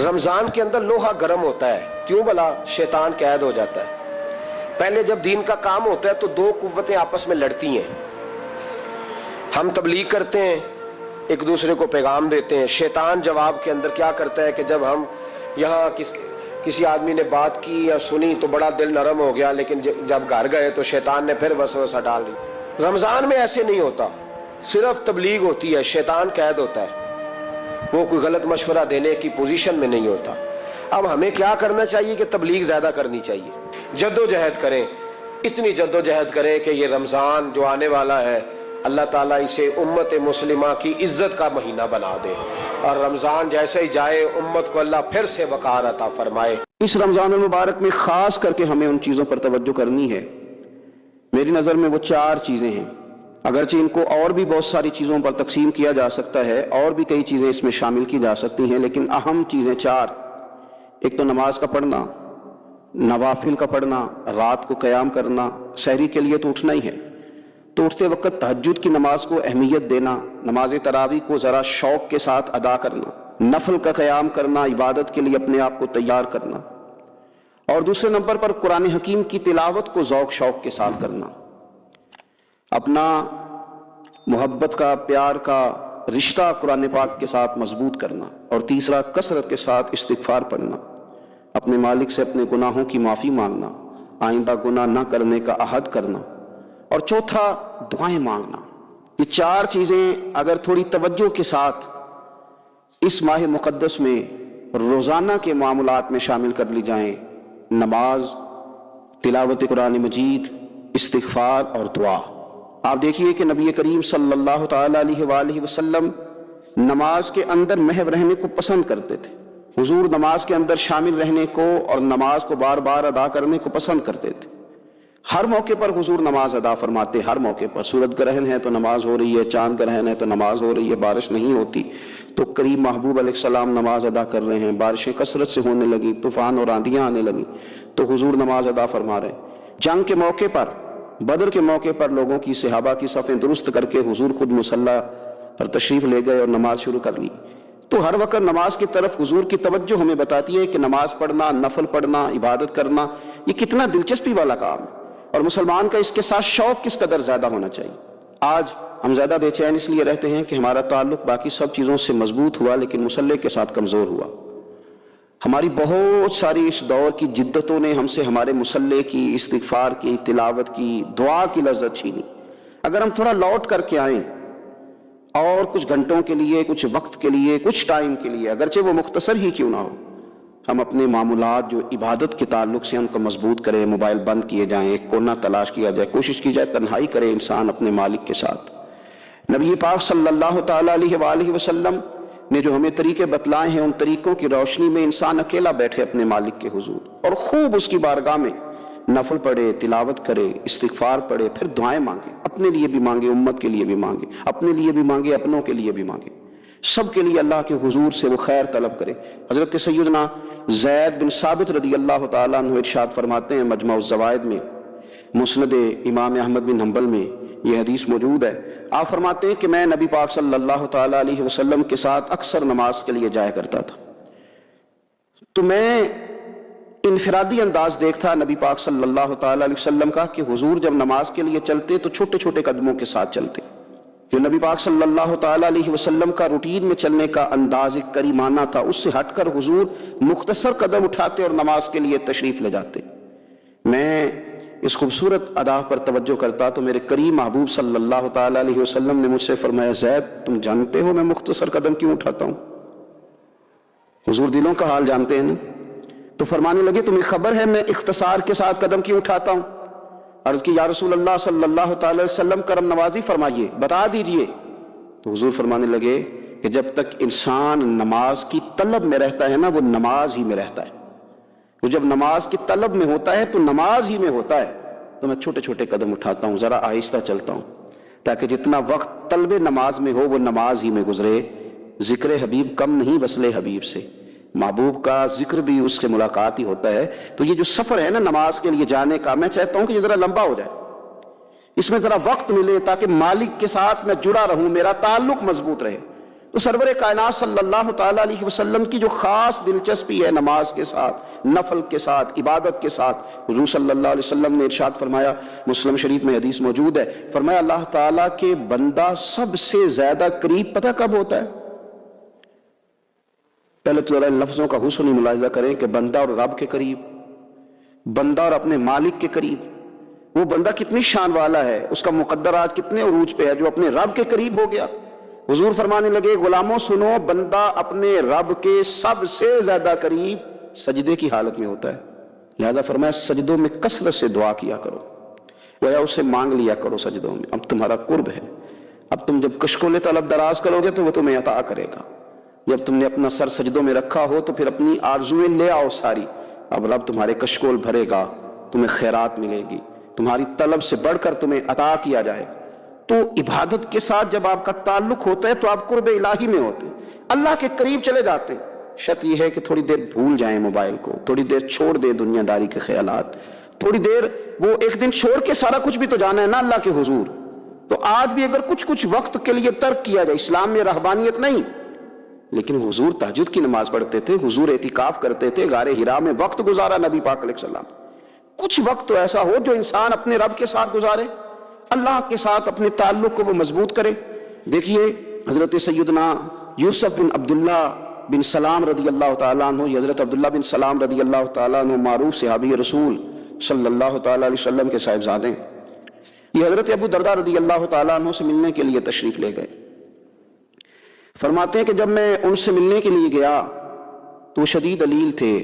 رمضان کے اندر لوہا گرم ہوتا ہے، کیوں بھلا؟ شیطان قید ہو جاتا ہے۔ پہلے جب دین کا کام ہوتا ہے تو دو قوتیں آپس میں لڑتی ہیں۔ ہم تبلیغ کرتے ہیں، ایک دوسرے کو پیغام دیتے ہیں، شیطان جواب کے اندر کیا کرتا ہے کہ جب ہم یہاں کسی آدمی نے بات کی یا سنی تو بڑا دل نرم ہو گیا، لیکن جب گھر گئے تو شیطان نے پھر وسوسہ ڈال دی۔ رمضان میں ایسے نہیں ہوتا، صرف تبلیغ ہوتی ہے، شیطان قید ہوتا ہے، وہ کوئی غلط مشورہ دینے کی پوزیشن میں نہیں ہوتا۔ اب ہمیں کیا کرنا چاہیے کہ تبلیغ زیادہ کرنی چاہیے، جد و جہد کریں، اتنی جد و جہد کریں کہ یہ رمضان جو آنے والا ہے اللہ تعالیٰ اسے امت مسلمہ کی عزت کا مہینہ بنا دے، اور رمضان جیسے ہی جائے امت کو اللہ پھر سے وقار عطا فرمائے۔ اس رمضان المبارک میں خاص کر کے ہمیں ان چیزوں پر توجہ کرنی ہے۔ میری نظر میں وہ 4 چیزیں ہیں، اگرچہ ان کو اور بھی بہت ساری چیزوں پر تقسیم کیا جا سکتا ہے، اور بھی کئی چیزیں اس میں شامل کی جا سکتی ہیں، لیکن اہم چیزیں 4۔ ایک تو نماز کا پڑھنا، نوافل کا پڑھنا، رات کو قیام کرنا، سحری کے لیے تو اٹھنا ہی ہے، تو اٹھتے وقت تہجد کی نماز کو اہمیت دینا، نماز تراویح کو ذرا شوق کے ساتھ ادا کرنا، نفل کا قیام کرنا، عبادت کے لیے اپنے آپ کو تیار کرنا، اور دوسرے نمبر پر قرآن حکیم کی تلاوت کو ذوق شوق کے ساتھ کرنا، اپنا محبت کا، پیار کا رشتہ قرآن پاک کے ساتھ مضبوط کرنا، اور تیسرا کثرت کے ساتھ استغفار پڑھنا، اپنے مالک سے اپنے گناہوں کی معافی مانگنا، آئندہ گناہ نہ کرنے کا عہد کرنا، اور چوتھا دعائیں مانگنا۔ یہ 4 چیزیں اگر تھوڑی توجہ کے ساتھ اس ماہ مقدس میں روزانہ کے معاملات میں شامل کر لی جائیں، نماز، تلاوت قرآن مجید، استغفار اور دعا۔ آپ دیکھیے کہ نبی کریم صلی اللہ تعالیٰ علیہ وآلہ وسلم نماز کے اندر محو رہنے کو پسند کرتے تھے۔ حضور نماز کے اندر شامل رہنے کو اور نماز کو بار بار ادا کرنے کو پسند کرتے تھے۔ ہر موقع پر حضور نماز ادا فرماتے، ہر موقع پر۔ سورج گرہن ہے تو نماز ہو رہی ہے، چاند گرہن ہے تو نماز ہو رہی ہے، بارش نہیں ہوتی تو قریب محبوب علیہ السلام نماز ادا کر رہے ہیں، بارشیں کثرت سے ہونے لگی، طوفان اور آندھیاں آنے لگی تو حضور نماز ادا فرما رہے ہیں۔ جنگ کے موقع پر، بدر کے موقع پر لوگوں کی صحابہ کی صفیں درست کر کے حضور خود مصلی پر تشریف لے گئے اور نماز شروع کر لی۔ تو ہر وقت نماز کی طرف حضور کی توجہ ہمیں بتاتی ہے کہ نماز پڑھنا، نفل پڑھنا، عبادت کرنا یہ کتنا دلچسپی والا کام ہے، اور مسلمان کا اس کے ساتھ شوق کس قدر زیادہ ہونا چاہیے۔ آج ہم زیادہ بے چین اس لیے رہتے ہیں کہ ہمارا تعلق باقی سب چیزوں سے مضبوط ہوا لیکن مصلی کے ساتھ کمزور ہوا۔ ہماری بہت ساری اس دور کی جدتوں نے ہم سے ہمارے مصلی کی، استغفار کی، تلاوت کی، دعا کی لذت چھینی۔ اگر ہم تھوڑا لوٹ کر کے آئیں اور کچھ گھنٹوں کے لیے، کچھ وقت کے لیے، کچھ ٹائم کے لیے، اگرچہ وہ مختصر ہی کیوں نہ ہو، ہم اپنے معمولات جو عبادت کے تعلق سے ان کو مضبوط کریں، موبائل بند کیے جائیں، ایک کونا تلاش کیا جائے، کوشش کی جائے تنہائی کرے انسان اپنے مالک کے ساتھ۔ نبی پاک صلی اللہ تعالیٰ علیہ وآلہ وسلم نے جو ہمیں طریقے بتلائے ہیں، ان طریقوں کی روشنی میں انسان اکیلا بیٹھے اپنے مالک کے حضور اور خوب اس کی بارگاہ میں نفل پڑھے، تلاوت کرے، استغفار پڑھے، پھر دعائیں مانگے، اپنے لیے بھی مانگے، امت کے لیے بھی مانگے، اپنے لیے بھی مانگے، اپنوں کے لیے بھی مانگے، سب کے لیے اللہ کے حضور سے وہ خیر طلب کرے۔ حضرت سیدنا زید بن ثابت رضی اللہ تعالیٰ عنہ ارشاد فرماتے ہیں، مجمع الزوائد میں، مسند امام احمد بن حنبل میں یہ حدیث موجود ہے۔ آپ فرماتے ہیں کہ میں نبی پاک صلی اللہ تعالیٰ علیہ وسلم کے ساتھ اکثر نماز کے لیے جایا کرتا تھا، تو میں انفرادی انداز دیکھتا نبی پاک صلی اللہ تعالیٰ علیہ وسلم کا کہ حضور جب نماز کے لیے چلتے تو چھوٹے چھوٹے قدموں کے ساتھ چلتے۔ جو نبی پاک صلی اللہ تعالیٰ علیہ وسلم کا روٹین میں چلنے کا انداز ایک کریمانہ تھا، اس سے ہٹ کر حضور مختصر قدم اٹھاتے اور نماز کے لیے تشریف لے جاتے۔ میں اس خوبصورت ادا پر توجہ کرتا تو میرے کریم محبوب صلی اللہ تعالیٰ علیہ وسلم نے مجھ سے فرمایا، زید تم جانتے ہو میں مختصر قدم کیوں اٹھاتا ہوں؟ حضور دلوں کا حال جانتے ہیں نا۔ تو فرمانے لگے تمہیں خبر ہے میں اختصار کے ساتھ قدم کیوں اٹھاتا ہوں؟ عرض کی یا رسول اللہ صلی اللہ تعالی وسلم کرم نوازی فرمائیے، بتا دیجئے۔ تو حضور فرمانے لگے کہ جب تک انسان نماز کی طلب میں رہتا ہے نا، وہ نماز ہی میں رہتا ہے۔ وہ جب نماز کی طلب میں ہوتا ہے تو نماز ہی میں ہوتا ہے۔ تو میں چھوٹے چھوٹے قدم اٹھاتا ہوں، ذرا آہستہ چلتا ہوں، تاکہ جتنا وقت طلب نماز میں ہو وہ نماز ہی میں گزرے۔ ذکر حبیب کم نہیں وصل حبیب سے، محبوب کا ذکر بھی اس سے ملاقات ہی ہوتا ہے۔ تو یہ جو سفر ہے نا نماز کے لیے جانے کا، میں چاہتا ہوں کہ یہ ذرا لمبا ہو جائے، اس میں ذرا وقت ملے تاکہ مالک کے ساتھ میں جڑا رہوں، میرا تعلق مضبوط رہے۔ تو سرور کائنات صلی اللہ تعالیٰ علیہ وسلم کی جو خاص دلچسپی ہے نماز کے ساتھ، نفل کے ساتھ، عبادت کے ساتھ، حضور صلی اللہ علیہ وسلم نے ارشاد فرمایا، مسلم شریف میں حدیث موجود ہے، فرمایا اللہ تعالیٰ کے بندہ سب سے زیادہ قریب پتہ کب ہوتا ہے؟ پہلے تو ذرا ان لفظوں کا حسن ملاحظہ کریں کہ بندہ اور رب کے قریب، بندہ اور اپنے مالک کے قریب۔ وہ بندہ کتنی شان والا ہے، اس کا مقدرات کتنے عروج پہ ہے جو اپنے رب کے قریب ہو گیا۔ حضور فرمانے لگے غلاموں سنو، بندہ اپنے رب کے سب سے زیادہ قریب سجدے کی حالت میں ہوتا ہے، لہذا فرمایا سجدوں میں کثرت سے دعا کیا کرو، گویا اسے مانگ لیا کرو سجدوں میں، اب تمہارا قرب ہے۔ اب تم جب کشکول طلب دراز کرو گے تو وہ تمہیں عطا کرے گا۔ جب تم نے اپنا سر سجدوں میں رکھا ہو تو پھر اپنی آرزویں لے آؤ ساری، اب رب تمہارے کشکول بھرے گا، تمہیں خیرات ملے گی، تمہاری طلب سے بڑھ کر تمہیں عطا کیا جائے گا۔ تو عبادت کے ساتھ جب آپ کا تعلق ہوتا ہے تو آپ قرب الہی میں ہوتے ہیں، اللہ کے قریب چلے جاتے ہیں۔ شرط یہ ہے کہ تھوڑی دیر بھول جائیں موبائل کو، تھوڑی دیر چھوڑ دیں دنیا داری کے خیالات، تھوڑی دیر وہ ایک دن چھوڑ کے سارا کچھ بھی تو جانا ہے نا اللہ کے حضور۔ تو آج بھی اگر کچھ وقت کے لیے ترک کیا جائے، اسلام میں رہبانیت نہیں، لیکن حضور تہجد کی نماز پڑھتے تھے، حضور اعتکاف کرتے تھے، غار حرا میں وقت گزارا نبی پاک علیہ السلام۔ کچھ وقت تو ایسا ہو جو انسان اپنے رب کے ساتھ گزارے، اللہ کے ساتھ اپنے تعلق کو وہ مضبوط کرے۔ دیکھیے حضرت سیدنا یوسف بن عبداللہ بن سلام رضی اللہ تعالیٰ عنہ، یہ حضرت عبداللہ بن سلام رضی اللہ تعالیٰ عنہ معروف صحابی رسول صلی اللہ تعالیٰ علیہ وسلم کے صاحبزادے ہیں۔ یہ حضرت ابو درداء رضی اللہ تعالیٰ عنہ سے ملنے کے لیے تشریف لے گئے۔ فرماتے ہیں کہ جب میں ان سے ملنے کے لیے گیا تو وہ شدید علیل تھے،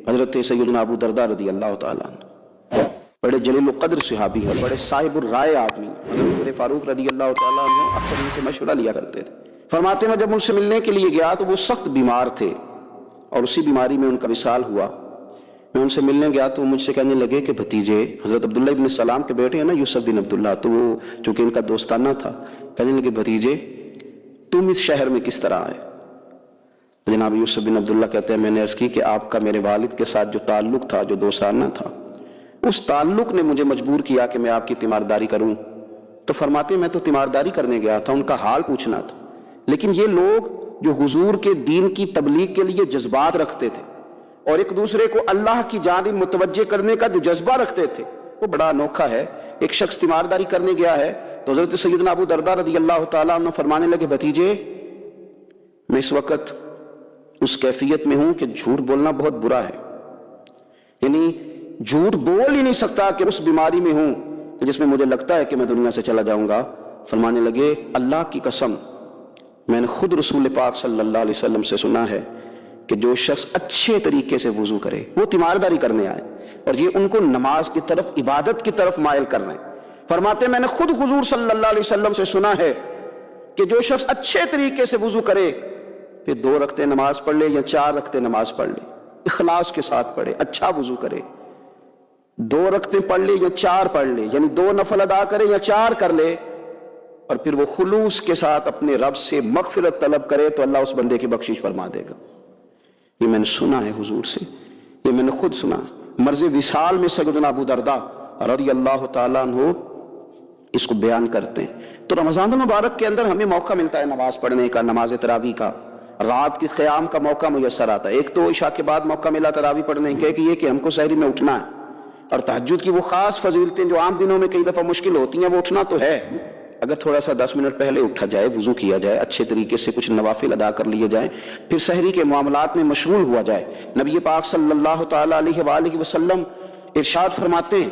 حضرت سیدنا ابو درداء رضی اللہ تعالیٰ عنہ بڑے جلیل القدر صحابی ہیں، بڑے صاحب الرائے آدمی، حضرت فاروق رضی اللہ تعالیٰ عنہ اکثر ان سے مشورہ لیا کرتے تھے۔ فرماتے ہیں جب ان سے ملنے کے لیے گیا تو وہ سخت بیمار تھے اور اسی بیماری میں ان کا وصال ہوا۔ میں ان سے ملنے گیا تو مجھ سے کہنے لگے کہ بھتیجے، حضرت عبداللہ ابن سلام کے بیٹے ہیں نا یوسف بن عبداللہ، تو وہ چونکہ ان کا دوستانہ تھا، کہنے لگے بھتیجے تم اس شہر میں کس طرح آئے؟ جناب یوسف بن عبداللہ کہتے ہیں میں نے عرض کی کہ آپ کا میرے والد کے ساتھ جو تعلق تھا، جو دوستانہ تھا، اس تعلق نے مجھے مجبور کیا کہ میں آپ کی تیمارداری کروں۔ تو فرماتے ہیں میں تو تیمارداری کرنے گیا تھا، ان کا حال پوچھنا تھا، لیکن یہ لوگ جو حضور کے دین کی تبلیغ کے لیے جذبات رکھتے تھے اور ایک دوسرے کو اللہ کی جانب متوجہ کرنے کا جو جذبہ رکھتے تھے، وہ بڑا انوکھا ہے۔ ایک شخص تیمارداری کرنے گیا ہے تو حضرت سیدنا ابو درداء رضی اللہ تعالیٰ عنہ فرمانے لگے بھتیجے میں اس وقت اس کیفیت میں ہوں کہ جھوٹ بولنا بہت برا ہے، یعنی جھوٹ بول ہی نہیں سکتا کہ اس بیماری میں ہوں کہ جس میں مجھے لگتا ہے کہ میں دنیا سے چلا جاؤں گا۔ فرمانے لگے اللہ کی قسم میں نے خود رسول پاک صلی اللہ علیہ وسلم سے سنا ہے کہ جو شخص اچھے طریقے سے وضو کرے، وہ تیمارداری کرنے آئے اور یہ ان کو نماز کی طرف، عبادت کی طرف مائل کر رہے ہیں۔ فرماتے میں نے خود حضور صلی اللہ علیہ وسلم سے سنا ہے کہ جو شخص اچھے طریقے سے وضو کرے، پھر 2 رکعتیں نماز پڑھ لے یا 4 رکعتیں نماز پڑھ لے، اخلاص کے ساتھ پڑھے، اچھا وضو کرے، 2 رکعتیں پڑھ لے یا 4 پڑھ لے، یعنی 2 نفل ادا کرے یا 4 کر لے، اور پھر وہ خلوص کے ساتھ اپنے رب سے مغفرت طلب کرے تو اللہ اس بندے کی بخشش فرما دے گا۔ یہ میں نے سنا ہے حضور سے، یہ میں نے خود سنا۔ مرض وصال میں سیدنا ابو درداء رضی اللہ تعالیٰ عنہ اس کو بیان کرتے ہیں۔ تو رمضان المبارک کے اندر ہمیں موقع ملتا ہے نماز پڑھنے کا، نماز تراویح کا، رات کے قیام کا موقع میسر آتا ہے۔ ایک تو عشاء کے بعد موقع ملا تراویح پڑھنے کا، کہ یہ کہ ہم کو سحری میں اٹھنا ہے، اور تہجد کی وہ خاص فضیلتیں جو عام دنوں میں کئی دفعہ مشکل ہوتی ہیں، وہ اٹھنا تو ہے، اگر تھوڑا سا 10 منٹ پہلے اٹھا جائے، وضو کیا جائے، اچھے طریقے سے کچھ نوافل ادا کر لیے جائیں، پھر سحری کے معاملات میں مشغول ہوا جائے۔ نبی پاک صلی اللہ تعالیٰ علیہ وآلہ وسلم ارشاد فرماتے ہیں،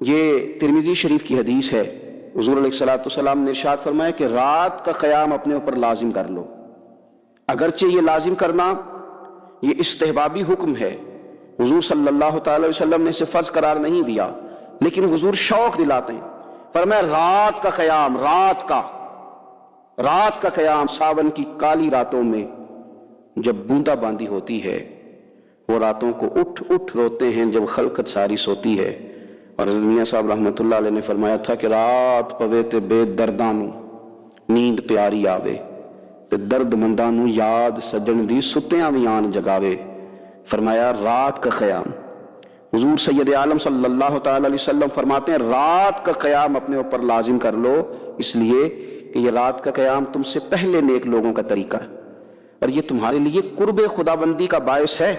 یہ ترمذی شریف کی حدیث ہے، حضور علیہ السلام نے ارشاد فرمایا کہ رات کا قیام اپنے اوپر لازم کر لو۔ اگرچہ یہ لازم کرنا یہ استحبابی حکم ہے، حضور صلی اللہ تعالی علیہ وسلم نے اسے فرض قرار نہیں دیا، لیکن حضور شوق دلاتے ہیں۔ فرمایا رات کا قیام، رات کا قیام، ساون کی کالی راتوں میں جب بوندا باندی ہوتی ہے، وہ راتوں کو اٹھ اٹھ روتے ہیں جب خلقت ساری سوتی ہے۔ اور حضرت میاں صاحب رحمۃ اللہ علیہ نے فرمایا تھا کہ رات پوے تے بے دردانو نیند پیاری آوے تے درد مندانو یاد سجن دی ستیاں وی آن جگاوے۔ فرمایا رات کا قیام، حضور سید عالم صلی اللہ تعالی علیہ وسلم فرماتے ہیں رات کا قیام اپنے اوپر لازم کر لو، اس لیے کہ یہ رات کا قیام تم سے پہلے نیک لوگوں کا طریقہ ہے، اور یہ تمہارے لیے قرب خداوندی کا باعث ہے،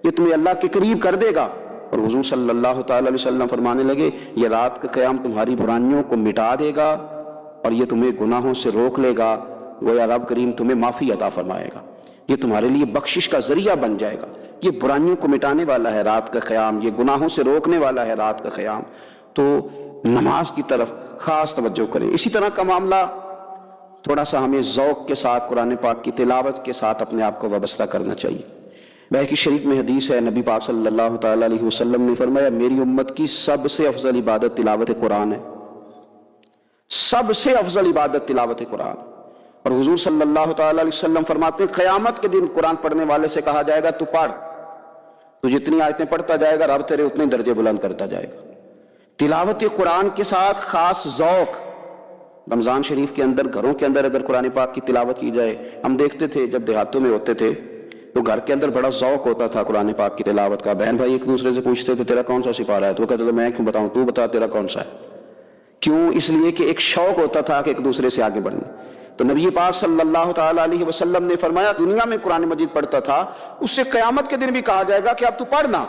یہ تمہیں اللہ کے قریب کر دے گا۔ اور حضور صلی اللہ تعالی علیہ وسلم فرمانے لگے یہ رات کا قیام تمہاری برائیوں کو مٹا دے گا اور یہ تمہیں گناہوں سے روک لے گا، گویا رب کریم تمہیں معافی عطا فرمائے گا، یہ تمہارے لیے بخشش کا ذریعہ بن جائے گا۔ یہ برائیوں کو مٹانے والا ہے رات کا قیام، یہ گناہوں سے روکنے والا ہے رات کا قیام۔ تو نماز کی طرف خاص توجہ کریں۔ اسی طرح کا معاملہ تھوڑا سا ہمیں ذوق کے ساتھ قرآن پاک کی تلاوت کے ساتھ اپنے آپ کو وابستہ کرنا چاہیے۔ بحقی شریف میں حدیث ہے، نبی پاک صلی اللہ تعالی علیہ وسلم نے فرمایا میری امت کی سب سے افضل عبادت تلاوت قرآن ہے، سب سے افضل عبادت تلاوت قرآن۔ اور حضور صلی اللہ تعالی علیہ وسلم فرماتے ہیں قیامت کے دن قرآن پڑھنے والے سے کہا جائے گا تو پڑھ، تو جتنی آیتیں پڑھتا جائے گا رب تیرے اتنے درجے بلند کرتا جائے گا۔ تلاوت قرآن کے ساتھ خاص ذوق۔ رمضان شریف کے اندر گھروں کے اندر اگر قرآن پاک کی تلاوت کی جائے، ہم دیکھتے تھے جب دیہاتوں میں ہوتے تھے تو گھر کے اندر بڑا ذوق ہوتا تھا قرآن پاک کی تلاوت کا۔ بہن بھائی ایک دوسرے سے پوچھتے تھے تیرا کون سا سپارہ ہے، تو وہ کہتے تھے میں کیوں بتاؤں، تو بتا تیرا کون سا ہے۔ کیوں؟ اس لیے کہ ایک شوق ہوتا تھا کہ ایک دوسرے سے آگے بڑھنے۔ تو نبی پاک صلی اللہ تعالی علیہ وسلم نے فرمایا دنیا میں قرآن مجید پڑھتا تھا، اس سے قیامت کے دن بھی کہا جائے گا کہ اب تو پڑھنا،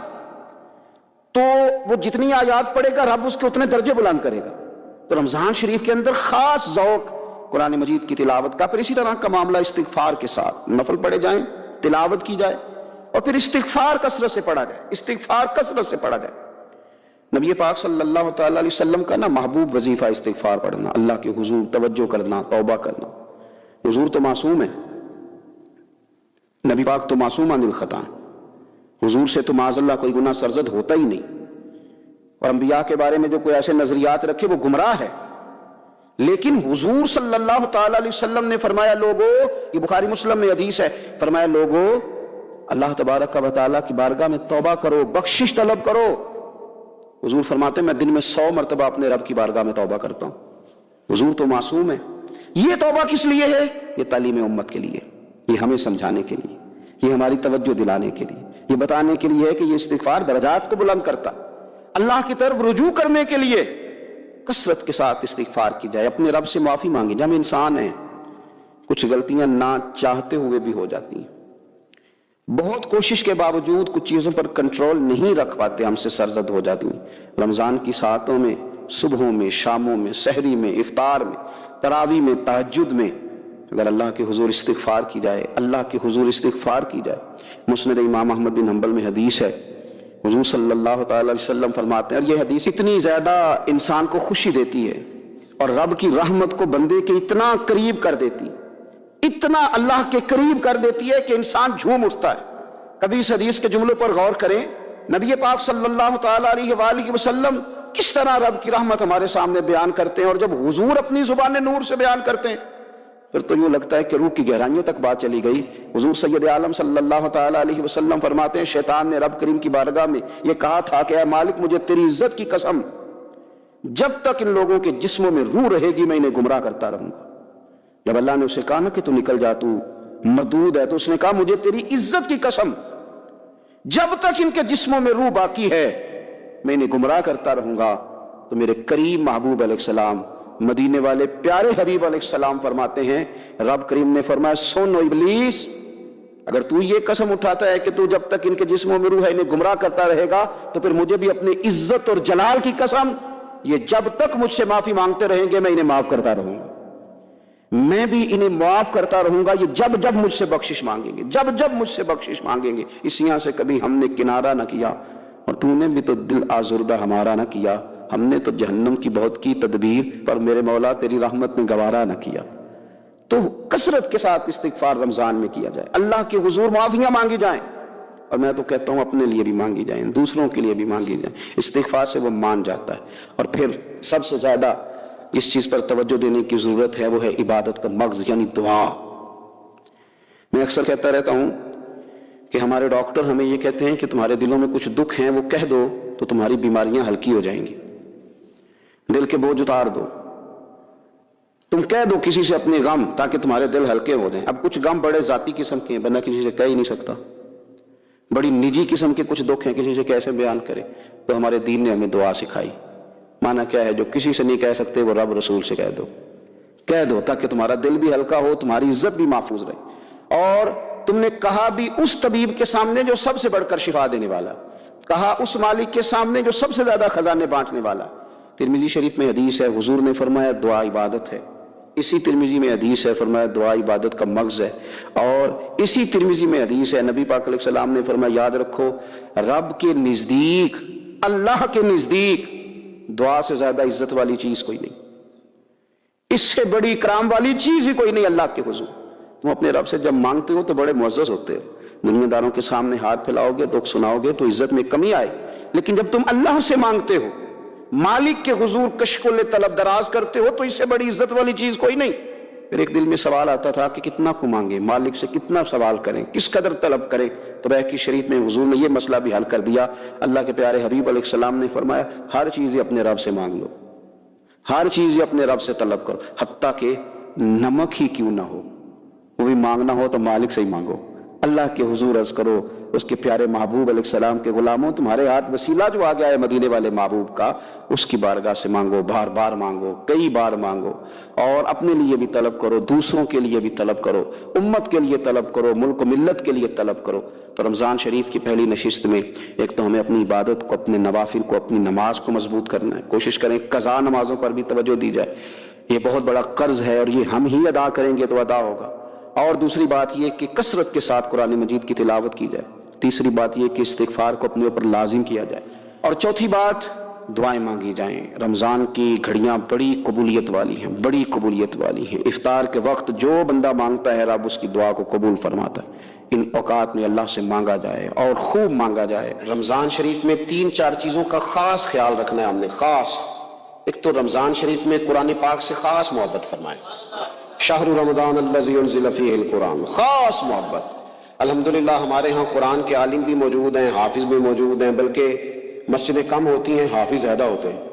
تو وہ جتنی آیات پڑھے گا رب اس کے اتنے درجے بلند کرے گا۔ تو رمضان شریف کے اندر خاص ذوق قرآن مجید کی تلاوت کا۔ پھر اسی طرح کا معاملہ استغفار کے ساتھ، نفل پڑھے جائیں، تلاوت کی جائے، اور پھر استغفار کثرت سے پڑھا جائے، استغفار کثرت سے پڑھا جائے۔ نبی پاک صلی اللہ تعالی علیہ وسلم کا محبوب وظیفہ استغفار پڑھنا، اللہ کے حضور توجہ کرنا، توبہ کرنا۔ حضور تو معصوم ہے، نبی پاک تو معصوم عن الخطا، حضور سے تو معاذ اللہ کوئی گناہ سرزد ہوتا ہی نہیں، اور انبیاء کے بارے میں جو کوئی ایسے نظریات رکھے وہ گمراہ ہے۔ لیکن حضور صلی اللہ تعالی علیہ وسلم نے فرمایا لوگو، یہ بخاری مسلم میں حدیث ہے، فرمایا لوگو اللہ تبارک و تعالیٰ کی بارگاہ میں توبہ کرو، بخشش طلب کرو۔ حضور فرماتے ہیں میں دن میں 100 مرتبہ اپنے رب کی بارگاہ میں توبہ کرتا ہوں۔ حضور تو معصوم ہے۔ یہ توبہ کس لیے ہے؟ یہ تعلیم امت کے لیے، یہ ہمیں سمجھانے کے لیے، یہ ہماری توجہ دلانے کے لیے، یہ بتانے کے لیے ہے کہ یہ استغفار درجات کو بلند کرتا، اللہ کی طرف رجوع کرنے کے لیے کثرت کے ساتھ استغفار کی جائے، اپنے رب سے معافی مانگی جائے۔ ہم انسان ہیں، کچھ غلطیاں نہ چاہتے ہوئے بھی ہو جاتی ہیں، بہت کوشش کے باوجود کچھ چیزوں پر کنٹرول نہیں رکھ پاتے، ہم سے سرزد ہو جاتی ہیں۔ رمضان کی ساعتوں میں، صبحوں میں، شاموں میں، سحری میں، افطار میں، تراویح میں، تہجد میں اگر اللہ کے حضور استغفار کی جائے، اللہ کے حضور استغفار کی جائے۔ مسند امام احمد بن حنبل میں حدیث ہے، حضور صلی اللہ تعالی علیہ وسلم فرماتے ہیں، اور یہ حدیث اتنی زیادہ انسان کو خوشی دیتی ہے اور رب کی رحمت کو بندے کے اتنا قریب کر دیتی، اتنا اللہ کے قریب کر دیتی ہے کہ انسان جھوم اٹھتا ہے۔ کبھی اس حدیث کے جملوں پر غور کریں، نبی پاک صلی اللہ تعالی علیہ وآلہ وسلم کس طرح رب کی رحمت ہمارے سامنے بیان کرتے ہیں، اور جب حضور اپنی زبان نور سے بیان کرتے ہیں پھر تو یوں لگتا ہے کہ روح کی گہرائیوں تک بات چلی گئی۔ حضور سید عالم صلی اللہ تعالی علیہ وسلم فرماتے ہیں شیطان نے رب کریم کی بارگاہ میں یہ کہا تھا کہ اے مالک مجھے تیری عزت کی قسم، جب تک ان لوگوں کے جسموں میں روح رہے گی میں انہیں گمراہ کرتا رہوں گا۔ جب اللہ نے اسے کہا نا کہ تو نکل جا، تو مردود ہے، تو اس نے کہا مجھے تیری عزت کی قسم، جب تک ان کے جسموں میں روح باقی ہے میں انہیں گمراہ کرتا رہوں گا۔ تو میرے کریم محبوب علیہ السلام، مدینے والے پیارے حبیب علیہ السلام فرماتے ہیں، رب کریم نے فرمایا سن او ابلیس، اگر تو یہ قسم اٹھاتا ہے کہ تو جب تک ان کے جسموں میں روح ہے انہیں گمراہ کرتا رہے گا، تو پھر مجھے بھی اپنی عزت اور جلال کی قسم، یہ جب تک مجھ سے معافی مانگتے رہیں گے میں انہیں معاف کرتا رہوں گا، میں بھی انہیں معاف کرتا رہوں گا، یہ جب جب مجھ سے بخشش مانگیں گے، جب جب مجھ سے بخشش مانگیں گے۔ اس یہاں سے کبھی ہم نے کنارہ نہ کیا، اور تو نے بھی تو دل آزردہ ہمارا نہ کیا، ہم نے تو جہنم کی بہت کی تدبیر، پر میرے مولا تیری رحمت نے گوارا نہ کیا۔ تو کثرت کے ساتھ استغفار رمضان میں کیا جائے، اللہ کے حضور معافیاں مانگی جائیں، اور میں تو کہتا ہوں اپنے لیے بھی مانگی جائیں، دوسروں کے لیے بھی مانگی جائیں، استغفار سے وہ مان جاتا ہے۔ اور پھر سب سے زیادہ اس چیز پر توجہ دینے کی ضرورت ہے، وہ ہے عبادت کا مغز یعنی دعا۔ میں اکثر کہتا رہتا ہوں کہ ہمارے ڈاکٹر ہمیں یہ کہتے ہیں کہ تمہارے دلوں میں کچھ دکھ ہیں، وہ کہہ دو تو تمہاری بیماریاں ہلکی ہو جائیں گی، دل کے بوجھ اتار دو، تم کہہ دو کسی سے اپنے غم تاکہ تمہارے دل ہلکے ہو جائیں۔ اب کچھ غم بڑے ذاتی قسم کے ہیں، بندہ کسی سے کہہ ہی نہیں سکتا، بڑی نجی قسم کے کچھ دکھ ہیں، کسی سے کیسے بیان کرے؟ تو ہمارے دین نے ہمیں دعا سکھائی۔ معنی کیا ہے؟ جو کسی سے نہیں کہہ سکتے وہ رب رسول سے کہہ دو تاکہ تمہارا دل بھی ہلکا ہو، تمہاری عزت بھی محفوظ رہے۔ اور تم نے کہا بھی اس طبیب کے سامنے جو سب سے بڑھ کر شفا دینے والا، کہا اس مالک کے سامنے جو سب سے زیادہ خزانے بانٹنے والا۔ ترمذی شریف میں حدیث ہے، حضور نے فرمایا دعا عبادت ہے۔ اسی ترمذی میں حدیث ہے، فرمایا دعا عبادت کا مغز ہے۔ اور اسی ترمذی میں حدیث ہے، نبی پاک علیہ السلام نے فرمایا یاد رکھو رب کے نزدیک، اللہ کے نزدیک دعا سے زیادہ عزت والی چیز کوئی نہیں، اس سے بڑی اکرام والی چیز ہی کوئی نہیں اللہ کے حضور۔ تم اپنے رب سے جب مانگتے ہو تو بڑے معزز ہوتے ہو، دنیا داروں کے سامنے ہاتھ پھیلاؤ گے، دکھ سناؤ گے تو عزت میں کمی آئے، لیکن جب تم اللہ سے مانگتے ہو، مالک کے حضور کشکول طلب دراز کرتے ہو، تو اس سے بڑی عزت والی چیز کوئی نہیں۔ پھر ایک دل میں سوال آتا تھا کہ کتنا کو مانگے، مالک سے کتنا سوال کریں، کس قدر طلب کریں؟ تو بحقی شریف میں حضور نے یہ مسئلہ بھی حل کر دیا۔ اللہ کے پیارے حبیب علیہ السلام نے فرمایا ہر چیز اپنے رب سے مانگ لو، ہر چیز اپنے رب سے طلب کرو، حتیٰ کہ نمک ہی کیوں نہ ہو، وہ بھی مانگنا ہو تو مالک سے ہی مانگو۔ اللہ کے حضور عرض کرو اس کے پیارے محبوب علیہ السلام کے غلاموں، تمہارے ہاتھ وسیلہ جو آ گیا ہے مدینے والے محبوب کا، اس کی بارگاہ سے مانگو، بار بار مانگو، کئی بار مانگو، اور اپنے لیے بھی طلب کرو، دوسروں کے لیے بھی طلب کرو، امت کے لیے طلب کرو، ملک و ملت کے لیے طلب کرو۔ تو رمضان شریف کی پہلی نشست میں ایک تو ہمیں اپنی عبادت کو، اپنے نوافل کو، اپنی نماز کو مضبوط کرنا ہے، کوشش کریں قضا نمازوں پر بھی توجہ دی جائے، یہ بہت بڑا قرض ہے اور یہ ہم ہی ادا کریں گے تو ادا ہوگا۔ اور دوسری بات یہ کہ کثرت کے ساتھ قرآن مجید کی تلاوت کی جائے۔ تیسری بات یہ کہ استغفار کو اپنے اوپر لازم کیا جائے۔ اور چوتھی بات دعائیں مانگی جائیں۔ رمضان کی گھڑیاں بڑی قبولیت والی ہیں، بڑی قبولیت والی ہیں۔ افطار کے وقت جو بندہ مانگتا ہے رب اس کی دعا کو قبول فرماتا ہے۔ ان اوقات میں اللہ سے مانگا جائے اور خوب مانگا جائے۔ رمضان شریف میں 3-4 چیزوں کا خاص خیال رکھنا ہے ہم نے، خاص۔ ایک تو رمضان شریف میں قرآن پاک سے خاص محبت فرمائیں، شہر رمضان الذی انزل فیہ القرآن، خاص محبت۔ الحمدللہ ہمارے ہاں قرآن کے عالم بھی موجود ہیں، حافظ بھی موجود ہیں، بلکہ مسجدیں کم ہوتی ہیں، حافظ زیادہ ہوتے ہیں۔